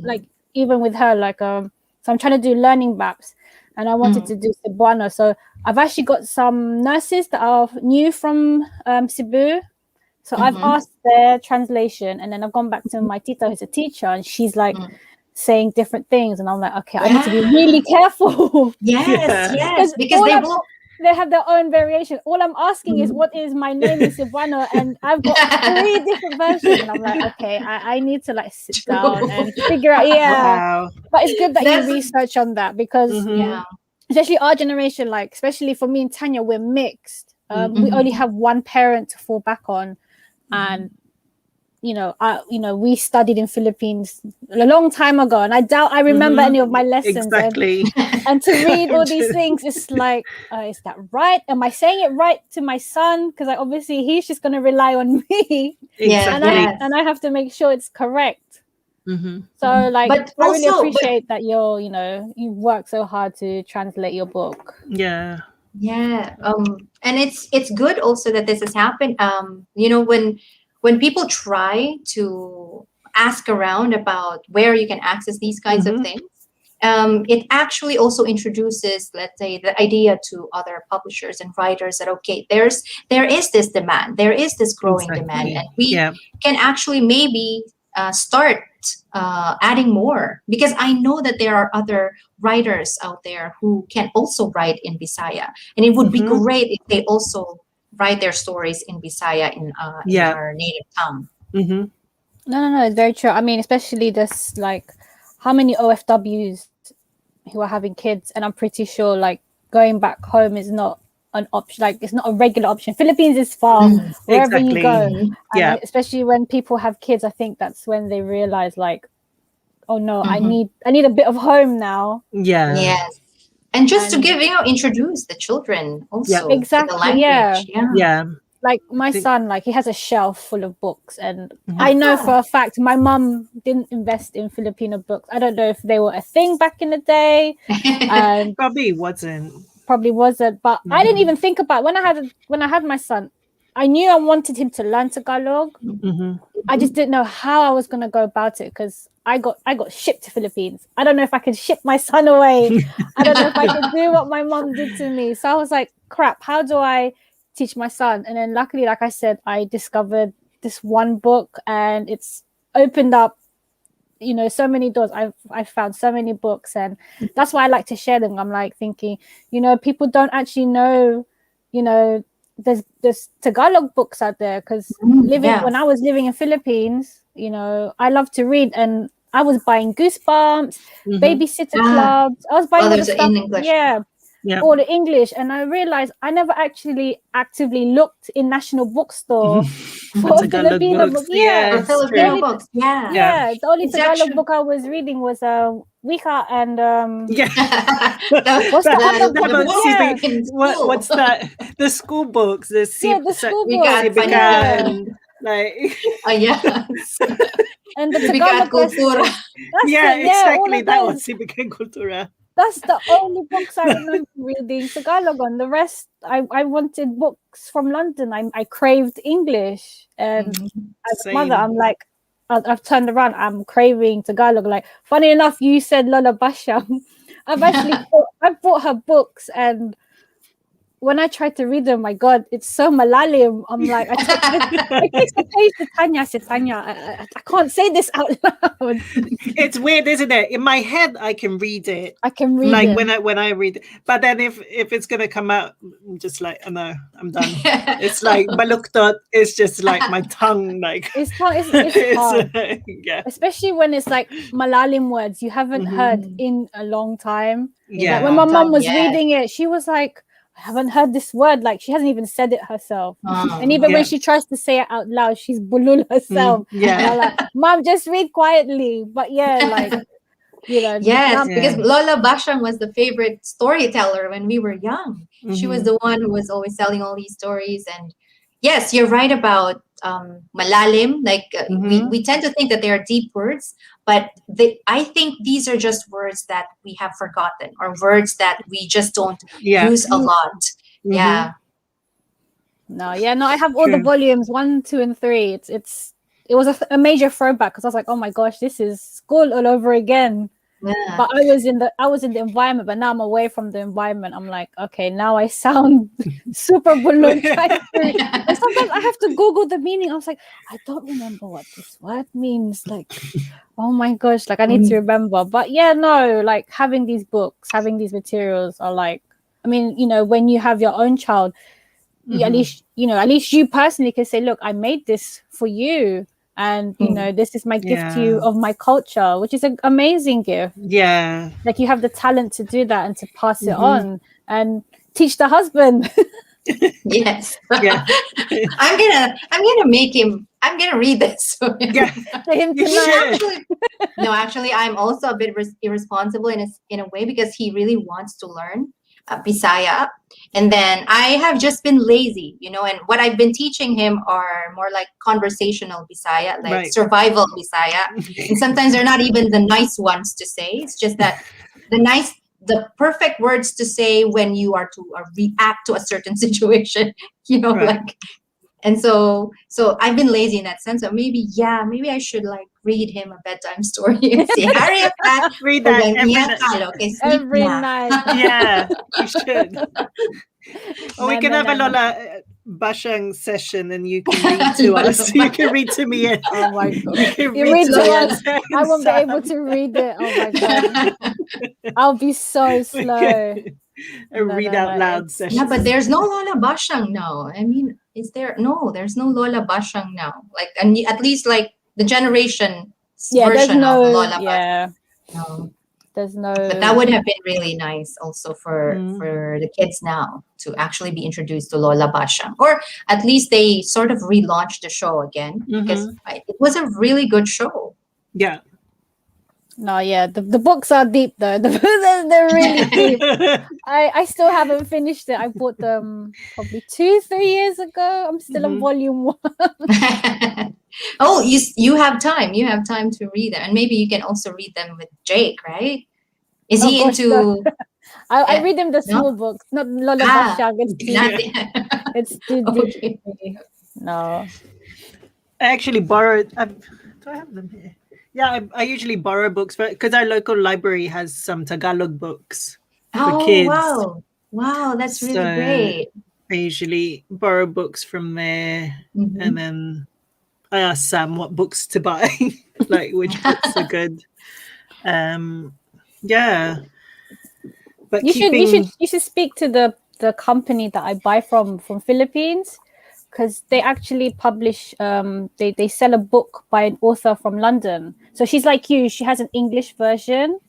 like even with her, like, so I'm trying to do learning maps, and I wanted to do Cebuano. So I've actually got some nurses that are new from Cebu. So I've asked their translation, and then I've gone back to my tita, who's a teacher, and she's like saying different things, and I'm like, okay, I need to be really careful. Yes, because they have their own variation. All I'm asking is, what is my name in Cebuano? And I've got 3 different versions, and I'm like, okay, I need to like sit down and figure out. Wow. But it's good that you research on that, because especially our generation, like especially for me and Tanya, we're mixed. We only have one parent to fall back on. And we studied in Philippines a long time ago, and I doubt I remember any of my lessons. Exactly. And to read all these things, it's like, is that right? Am I saying it right to my son? Because obviously he's just going to rely on me, and I have to make sure it's correct. So like, but I really appreciate that you work so hard to translate your book. And it's good also that this has happened. When people try to ask around about where you can access these kinds of things, it actually also introduces, let's say, the idea to other publishers and writers that, okay, there is this demand, there is this growing demand, and we can actually maybe start adding more, because I know that there are other writers out there who can also write in Bisaya, and it would be great if they also write their stories in Bisaya, in our native tongue. No, it's very true. I mean, especially this, like, how many OFWs who are having kids, and I'm pretty sure like going back home is not an option, like it's not a regular option. Philippines is far, wherever you go. And especially when people have kids, I think that's when they realize, like, oh no, I need a bit of home now. Yes. And just to introduce the children also to the language. Like my son, like he has a shelf full of books, and I know for a fact my mum didn't invest in Filipino books. I don't know if they were a thing back in the day. Probably wasn't. But I didn't even think about when I had my son. I knew I wanted him to learn Tagalog. Mhm. I just didn't know how I was gonna go about it because I got shipped to Philippines. I don't know if I could ship my son away. I don't know if I could do what my mom did to me. So I was like, crap, how do I teach my son? And then luckily, like I said, I discovered this one book and it's opened up, you know, so many doors. I've found so many books, and that's why I like to share them. I'm like thinking, you know, people don't actually know, you know, there's Tagalog books out there because when I was living in Philippines, you know, I love to read and I was buying Goosebumps, Babysitter Clubs. I was buying all the stuff. All the English, and I realized I never actually actively looked in National Bookstore for Filipino books. For Filipino books. The only Tagalog book I was reading was Wika and what's the other book? What's that? The school books. The school books. And the Tagalog Cultura. Exactly. That was Civica Cultura. That's the only books I remember reading Tagalog on. The rest, I wanted books from London. I craved English. And as a mother, I'm like, I've turned around. I'm craving Tagalog. Like, funny enough, you said Lola Basham. I've bought her books, and when I tried to read them, my God, it's so malalim. I'm like, I take the page to Tanya. I said, Tanya, I can't say this out loud. It's weird, isn't it? In my head, I can read it. I can read like it. when I read it. But then if it's gonna come out, I'm just like, oh no, I'm done. It's like baluktot. It's just like my tongue. Like it's hard. Especially when it's like malalim words you haven't heard in a long time. Yeah. Like when my mom was reading it, she was like, I haven't heard this word. Like she hasn't even said it herself. And even when she tries to say it out loud, she's bulul herself. Like, Mom, just read quietly. But like, you know. Yes, because Lola Basham was the favorite storyteller when we were young. She was the one who was always telling all these stories. And yes, you're right about malalim. Like we tend to think that they are deep words, but I think these are just words that we have forgotten, or words that we just don't use a lot. No, I have all the volumes 1, 2, and 3. It was a major throwback because I was like, oh my gosh, this is school all over again. But I was in the environment, but now I'm away from the environment. I'm like, okay, now I sound super balloon. And sometimes I have to Google the meaning. I was like, I don't remember what this word means. Like, oh my gosh, like I need to remember. But like having these books, having these materials are like, I mean, you know, when you have your own child, at least you personally can say, look, I made this for you. And you know, this is my gift to you of my culture, which is an amazing gift. Like you have the talent to do that and to pass it on and teach the husband. Yes. I'm gonna make him. I'm gonna read this for him tonight. Actually, I'm also a bit irresponsible in a way because he really wants to learn Bisaya, and then I have just been lazy, you know. And what I've been teaching him are more like conversational Bisaya, like survival Bisaya, and sometimes they're not even the nice ones to say. It's just that the perfect words to say when you are to react to a certain situation, you know, like. And so I've been lazy in that sense. So maybe I should like read him a bedtime story and say, hurry up, read that every night. Yeah, you should. Or we can have a Lola Bashang session and you can read to us. You can read to me. Oh my God. You read to us. I won't be able to read it. Oh my God. I'll be so slow. Read out loud session. Yeah, but there's no Lola Bashang now. I mean, is there? No, there's no Lola Bashang now. Like, and at least like the generation version of Lola Bashang. No. There's no. But that would have been really nice also for the kids now to actually be introduced to Lola Bashang, or at least they sort of relaunched the show again because it was a really good show. Yeah. No, the books are deep though. They're really deep. I still haven't finished it. I bought them probably 2-3 years ago. I'm still on volume 1. Oh, you have time. You have time to read them, and maybe you can also read them with Jake, right? Is he into? I read him the small books, not Lola Bashang. It's too deep. No. I actually borrowed. Do I have them here? Yeah, I usually borrow books because our local library has some Tagalog books for kids. Wow. Wow, that's really great. I usually borrow books from there, and then I ask Sam what books to buy, like which books are good. Yeah. But you should speak to the company that I buy from Philippines, because they actually publish they sell a book by an author from London. So she's like you, she has an English version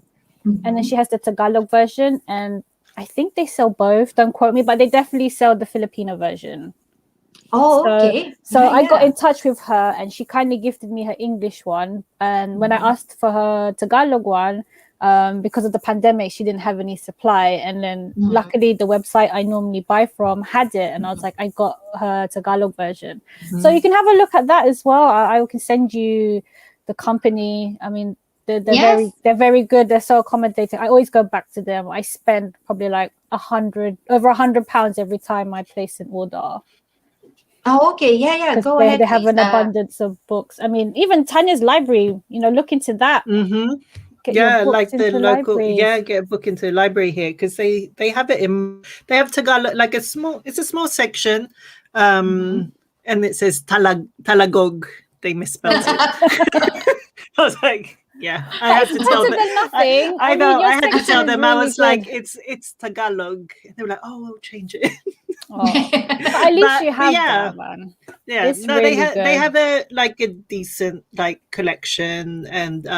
and then she has the Tagalog version, and I think they sell both, don't quote me, but they definitely sell the Filipino version. Okay. So I got in touch with her and she kindly gifted me her English one, and when I asked for her Tagalog one, because of the pandemic, she didn't have any supply, and then luckily the website I normally buy from had it, and I was like, I got her Tagalog version. So you can have a look at that as well. I can send you the company. I mean, they're very good. They're so accommodating. I always go back to them. I spend probably like over £100 every time I place an order. Oh, okay. Yeah. Go ahead. They have an abundance of books. I mean, even Tanya's library, look into that. Yeah, like the local, get a book into the library here, because they have it they have Tagalog, like it's a small section, and it says Talagog. They misspelled it. I was like, yeah, I had to tell them. I know, I had to tell them. I was like, it's Tagalog. They were like, oh, we'll change it. At least you have that, man. Yeah, they have a decent collection, and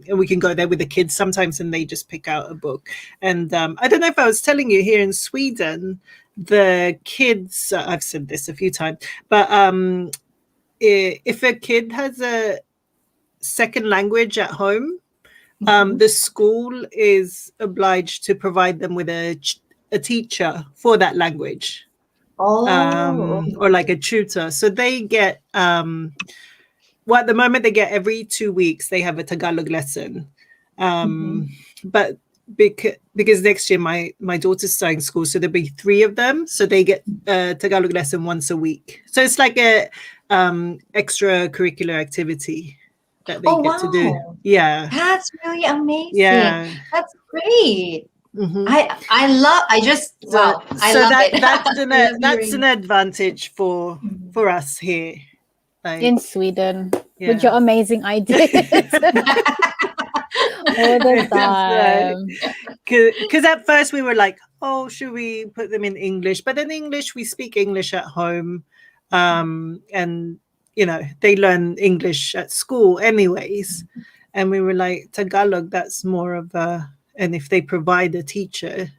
we can go there with the kids sometimes, and they just pick out a book. And I don't know if I was telling you, here in Sweden, the kids, I've said this a few times, but if a kid has a second language at home, the school is obliged to provide them with a teacher for that language. Or like a tutor. So they get at the moment they get every 2 weeks they have a Tagalog lesson. But because next year my daughter's starting school, so there'll be 3 of them, so they get a Tagalog lesson once a week. So it's like a extracurricular activity that they get to do. Yeah, that's really amazing. Yeah, that's great. I love it. That's an advantage for us here in Sweden with your amazing ideas. All the time. Because at first we were like, oh, should we put them in English? But in English, we speak English at home, and they learn English at school anyways. And we were like, Tagalog, that's more of a. And if they provide a teacher,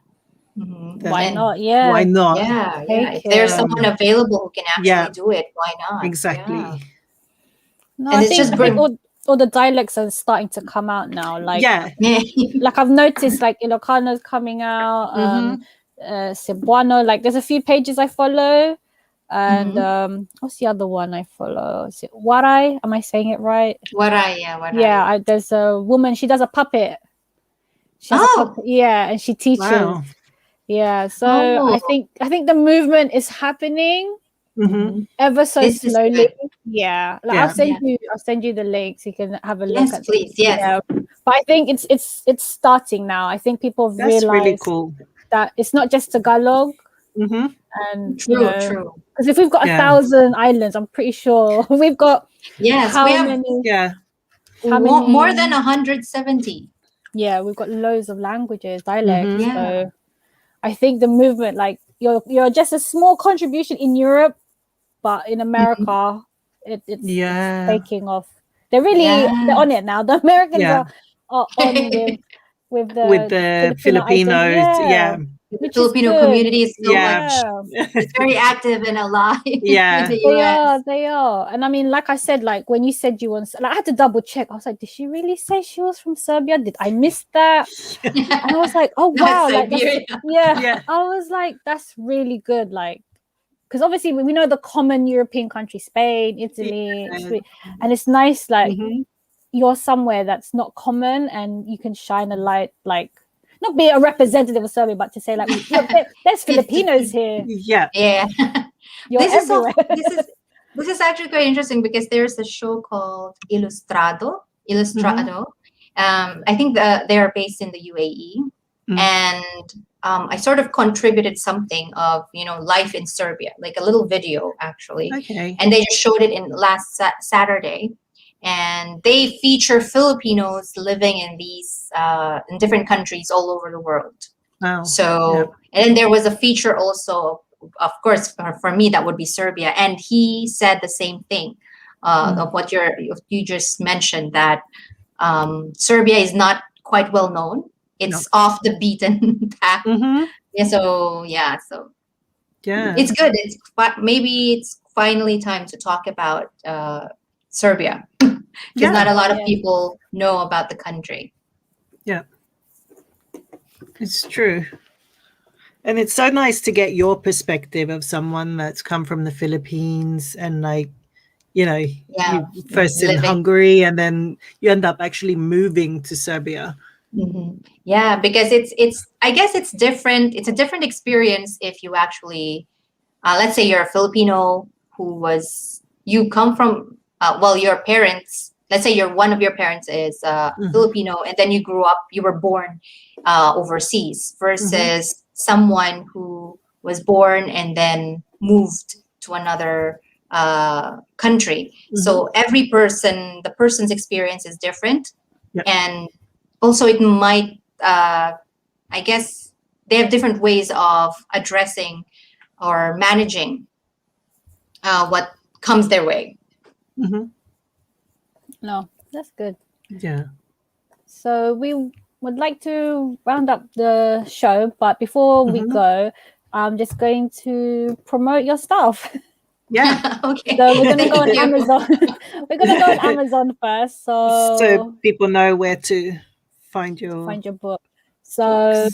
why not? Yeah. Why not? Yeah. If there's someone available who can actually do it, why not? Exactly. Yeah. No, I think all the dialects are starting to come out now. Like I've noticed, like Ilocano's coming out, Cebuano. Like there's a few pages I follow, and what's the other one I follow? Is it Waray? Am I saying it right? Waray, Waray. Yeah, there's a woman. She does a puppet. And she teaches. Wow. Yeah, so I think the movement is happening ever so slowly. Yeah, I'll send you the links. You can have a look at please. Yes. Yeah. But I think it's starting now. I think people have realized really cool. that it's not just Tagalog. And true. Because if we've got 1,000 islands, I'm pretty sure we've got more than 170. Yeah, we've got loads of languages, dialects. So I think the movement, like you're just a small contribution in Europe, but in America, it's taking off. They're on it now. The Americans are on with the Filipinos. The Filipino community is so much. It's very active and alive. Yeah, in the US. They are. And I mean, like I said, like when you said you want, I had to double check. I was like, did she really say she was from Serbia? Did I miss that? And I was like, oh wow, I was like, that's really good, like. Because obviously we know the common European countries, Spain, Italy, and it's nice, like you're somewhere that's not common and you can shine a light, like not be a representative of Serbia, but to say like, look, there's Filipinos here. Yeah. You're everywhere. This is actually quite interesting because there's a show called Ilustrado. I think they are based in the UAE, and I sort of contributed something of life in Serbia, like a little video actually. Okay. And they just showed it in last Saturday, and they feature Filipinos living in these in different countries all over the world. Wow. So and then there was a feature also. Of course, for me, that would be Serbia. And he said the same thing of what you just mentioned, that Serbia is not quite well known. It's off the beaten path. So it's good. Maybe it's finally time to talk about Serbia, because not a lot of people know about the country. Yeah, it's true. And it's so nice to get your perspective of someone that's come from the Philippines and you first in Hungary and then you end up actually moving to Serbia. Yeah, because it's I guess it's different. It's a different experience if you actually, let's say you're a Filipino you come from, your parents, let's say one of your parents is Filipino, and then you were born overseas, versus someone who was born and then moved to another country. So the person's experience is different. And also it might, I guess they have different ways of addressing or managing what comes their way. No, that's good. Yeah. So we would like to round up the show, but before we go, I'm just going to promote your stuff. Yeah. Okay. So we're gonna go on Amazon. We're gonna go on Amazon first, so people know where to find your book. So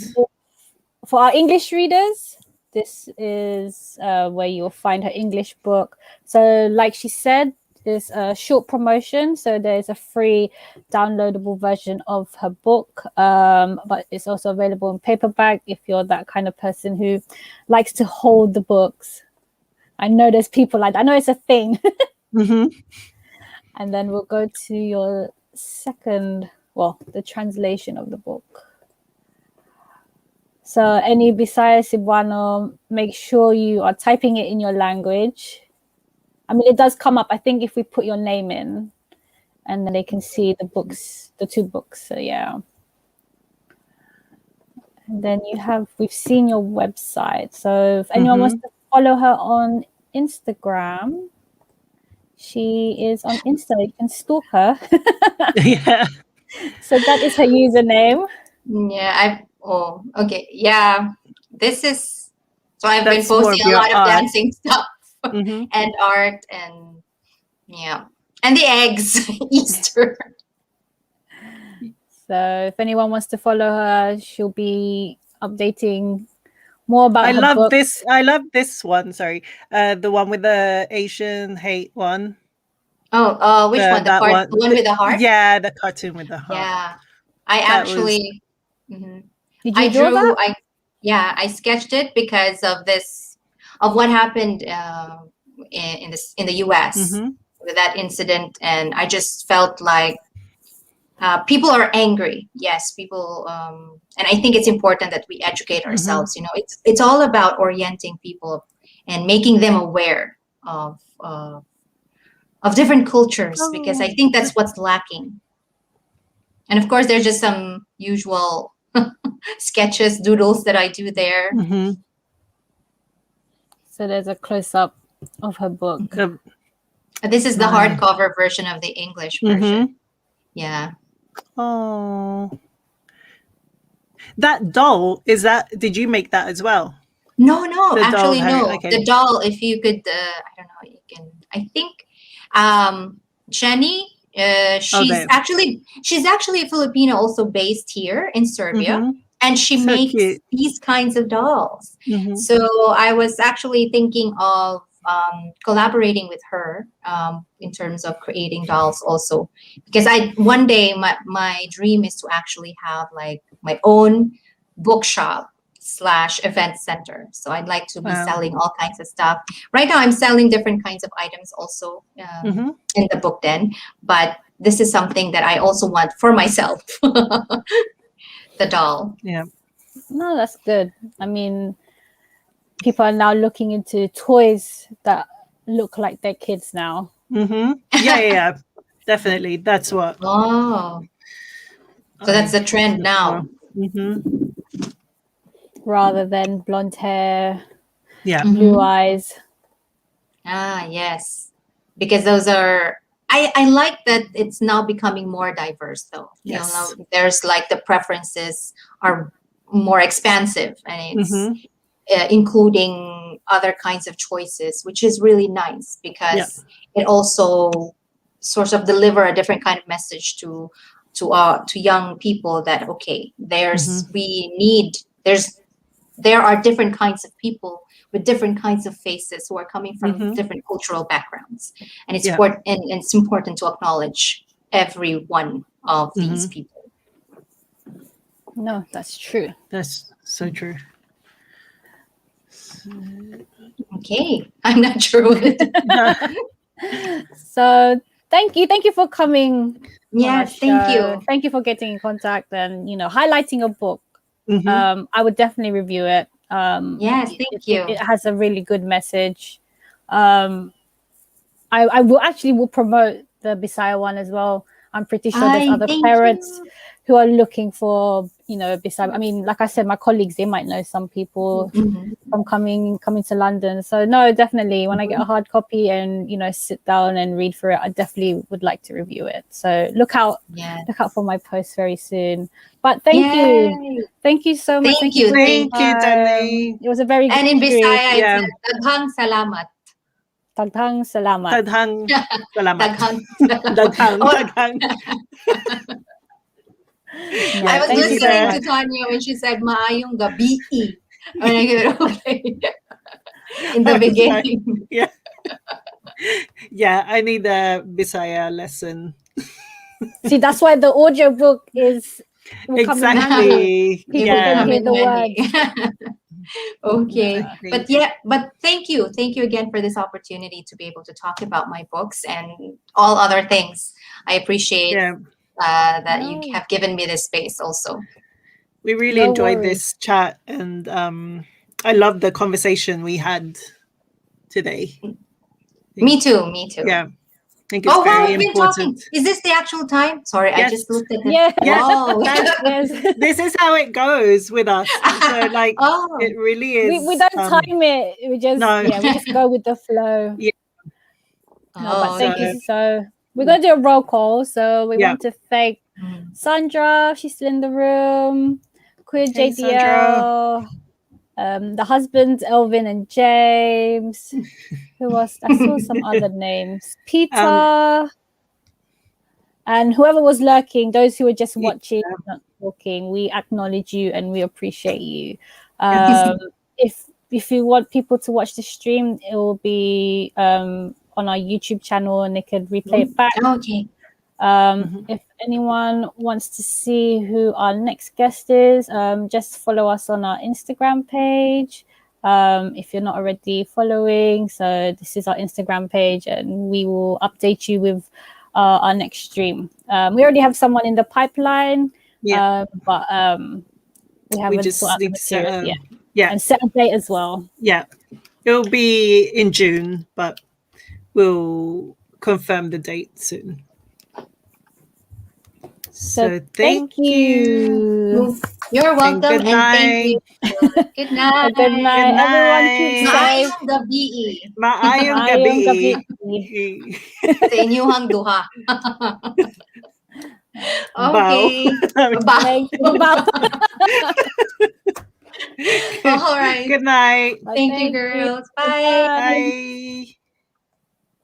for our English readers, this is where you'll find her English book. So like she said, there's a short promotion, so there's a free downloadable version of her book, but it's also available in paperback if you're that kind of person who likes to hold the books. I know there's people like that. I know it's a thing. And then we'll go to your second, the translation of the book. So any Bisaya Cebuano, make sure you are typing it in your language. I mean, it does come up, I think, if we put your name in, and then they can see the books, the two books. So yeah. And then we've seen your website. So if anyone wants to follow her on Instagram, she is on Insta. You can stalk her. Yeah. So that is her username. Yeah. Okay. Yeah. This is, so I've been posting a lot of dancing stuff. And art and and the eggs. Easter. So if anyone wants to follow her, she'll be updating more about her book. I love this one. Sorry, the one with the Asian hate one. Oh, which one? The one with the heart? Yeah, the cartoon with the heart. Yeah, I actually. Did you draw that? I sketched it because of what happened in the US with that incident, and I just felt like people are angry. Yes, people, and I think it's important that we educate ourselves. It's all about orienting people and making them aware of different cultures, because I think that's what's lacking. And of course, there's just some usual sketches, doodles that I do there. So there's a close-up of her book. This is the hardcover version of the English version. Yeah. Oh. That doll, did you make that as well? No, actually, no. Okay. The doll, if you could, I don't know, I think Jenny, she's actually a Filipino, also based here in Serbia. And she makes these kinds of dolls. So I was actually thinking of collaborating with her in terms of creating dolls also, because one day my dream is to actually have like my own bookshop slash event center. So I'd like to be selling all kinds of stuff. Right now, I'm selling different kinds of items also in the book den, but this is something that I also want for myself, the doll. Yeah. No, that's good. I mean, people are now looking into toys that look like their kids now. Yeah. Definitely. That's what. Oh, so that's the trend now. Rather than blonde hair, blue eyes. Ah, yes. Because those are, I like that it's now becoming more diverse though. Yes. You know, there's like the preferences are more expansive, and it's including other kinds of choices, which is really nice because it also sort of deliver a different kind of message to young people that there are different kinds of people with different kinds of faces who are coming from different cultural backgrounds, and it's it's important to acknowledge every one of these people. No, that's true. That's so true. Okay, I'm not sure what it is. So thank you for coming. Yes, thank you. Thank you for getting in contact and highlighting a book. I would definitely review it. Yes, thank you. It has a really good message. I will promote the Bisaya one as well. I'm pretty sure there's other parents who are looking for Bisaya. I mean, like I said, my colleagues, they might know some people from coming to London. So no, definitely when I get a hard copy and sit down and read through it, I definitely would like to review it. So look out for my post very soon. But thank you so much. Thank you, Danny. It was a very good and in Bisaya, yeah. Daghang salamat. Daghang salamat. Daghang salamat. Daghang. Yeah, I was listening so to Tanya when she said maayong gabi. And I go, okay. In the beginning. Yeah, I need a Bisaya lesson. See, that's why the audiobook is exactly. People can hear the words. Okay. But thank you again for this opportunity to be able to talk about my books and all other things. I appreciate that you have given me this space also. We really enjoyed this chat, and I love the conversation we had today. Me too. Yeah. I think it's very important. Is this the actual time? Sorry, I just looked at the This is how it goes with us. So it really is. We don't time it. We just go with the flow. Yeah. But thank you. So we're gonna do a roll call. So we want to thank Sandra, she's still in the room. Queer JDL, the husbands Elvin and James. Who else? I saw some other names. Peter, and whoever was lurking, those who were just watching, not talking, we acknowledge you and we appreciate you. If you want people to watch the stream, it will be on our YouTube channel and they can replay it back. Okay. If anyone wants to see who our next guest is, just follow us on our Instagram page. If you're not already following, so this is our Instagram page and we will update you with our next stream. We already have someone in the pipeline, but we haven't just sorted out the need to set materials yet. And set a date as well. Yeah, it'll be in June, but we'll confirm the date soon. So thank you. You're welcome. Good night. And thank you. Good night. Good night. Everyone keep safe. Maayong gabi. Maayong gabi. Sa inyong duha. Okay. Bye. All right. Good night. Thank you, girls. Bye. Bye.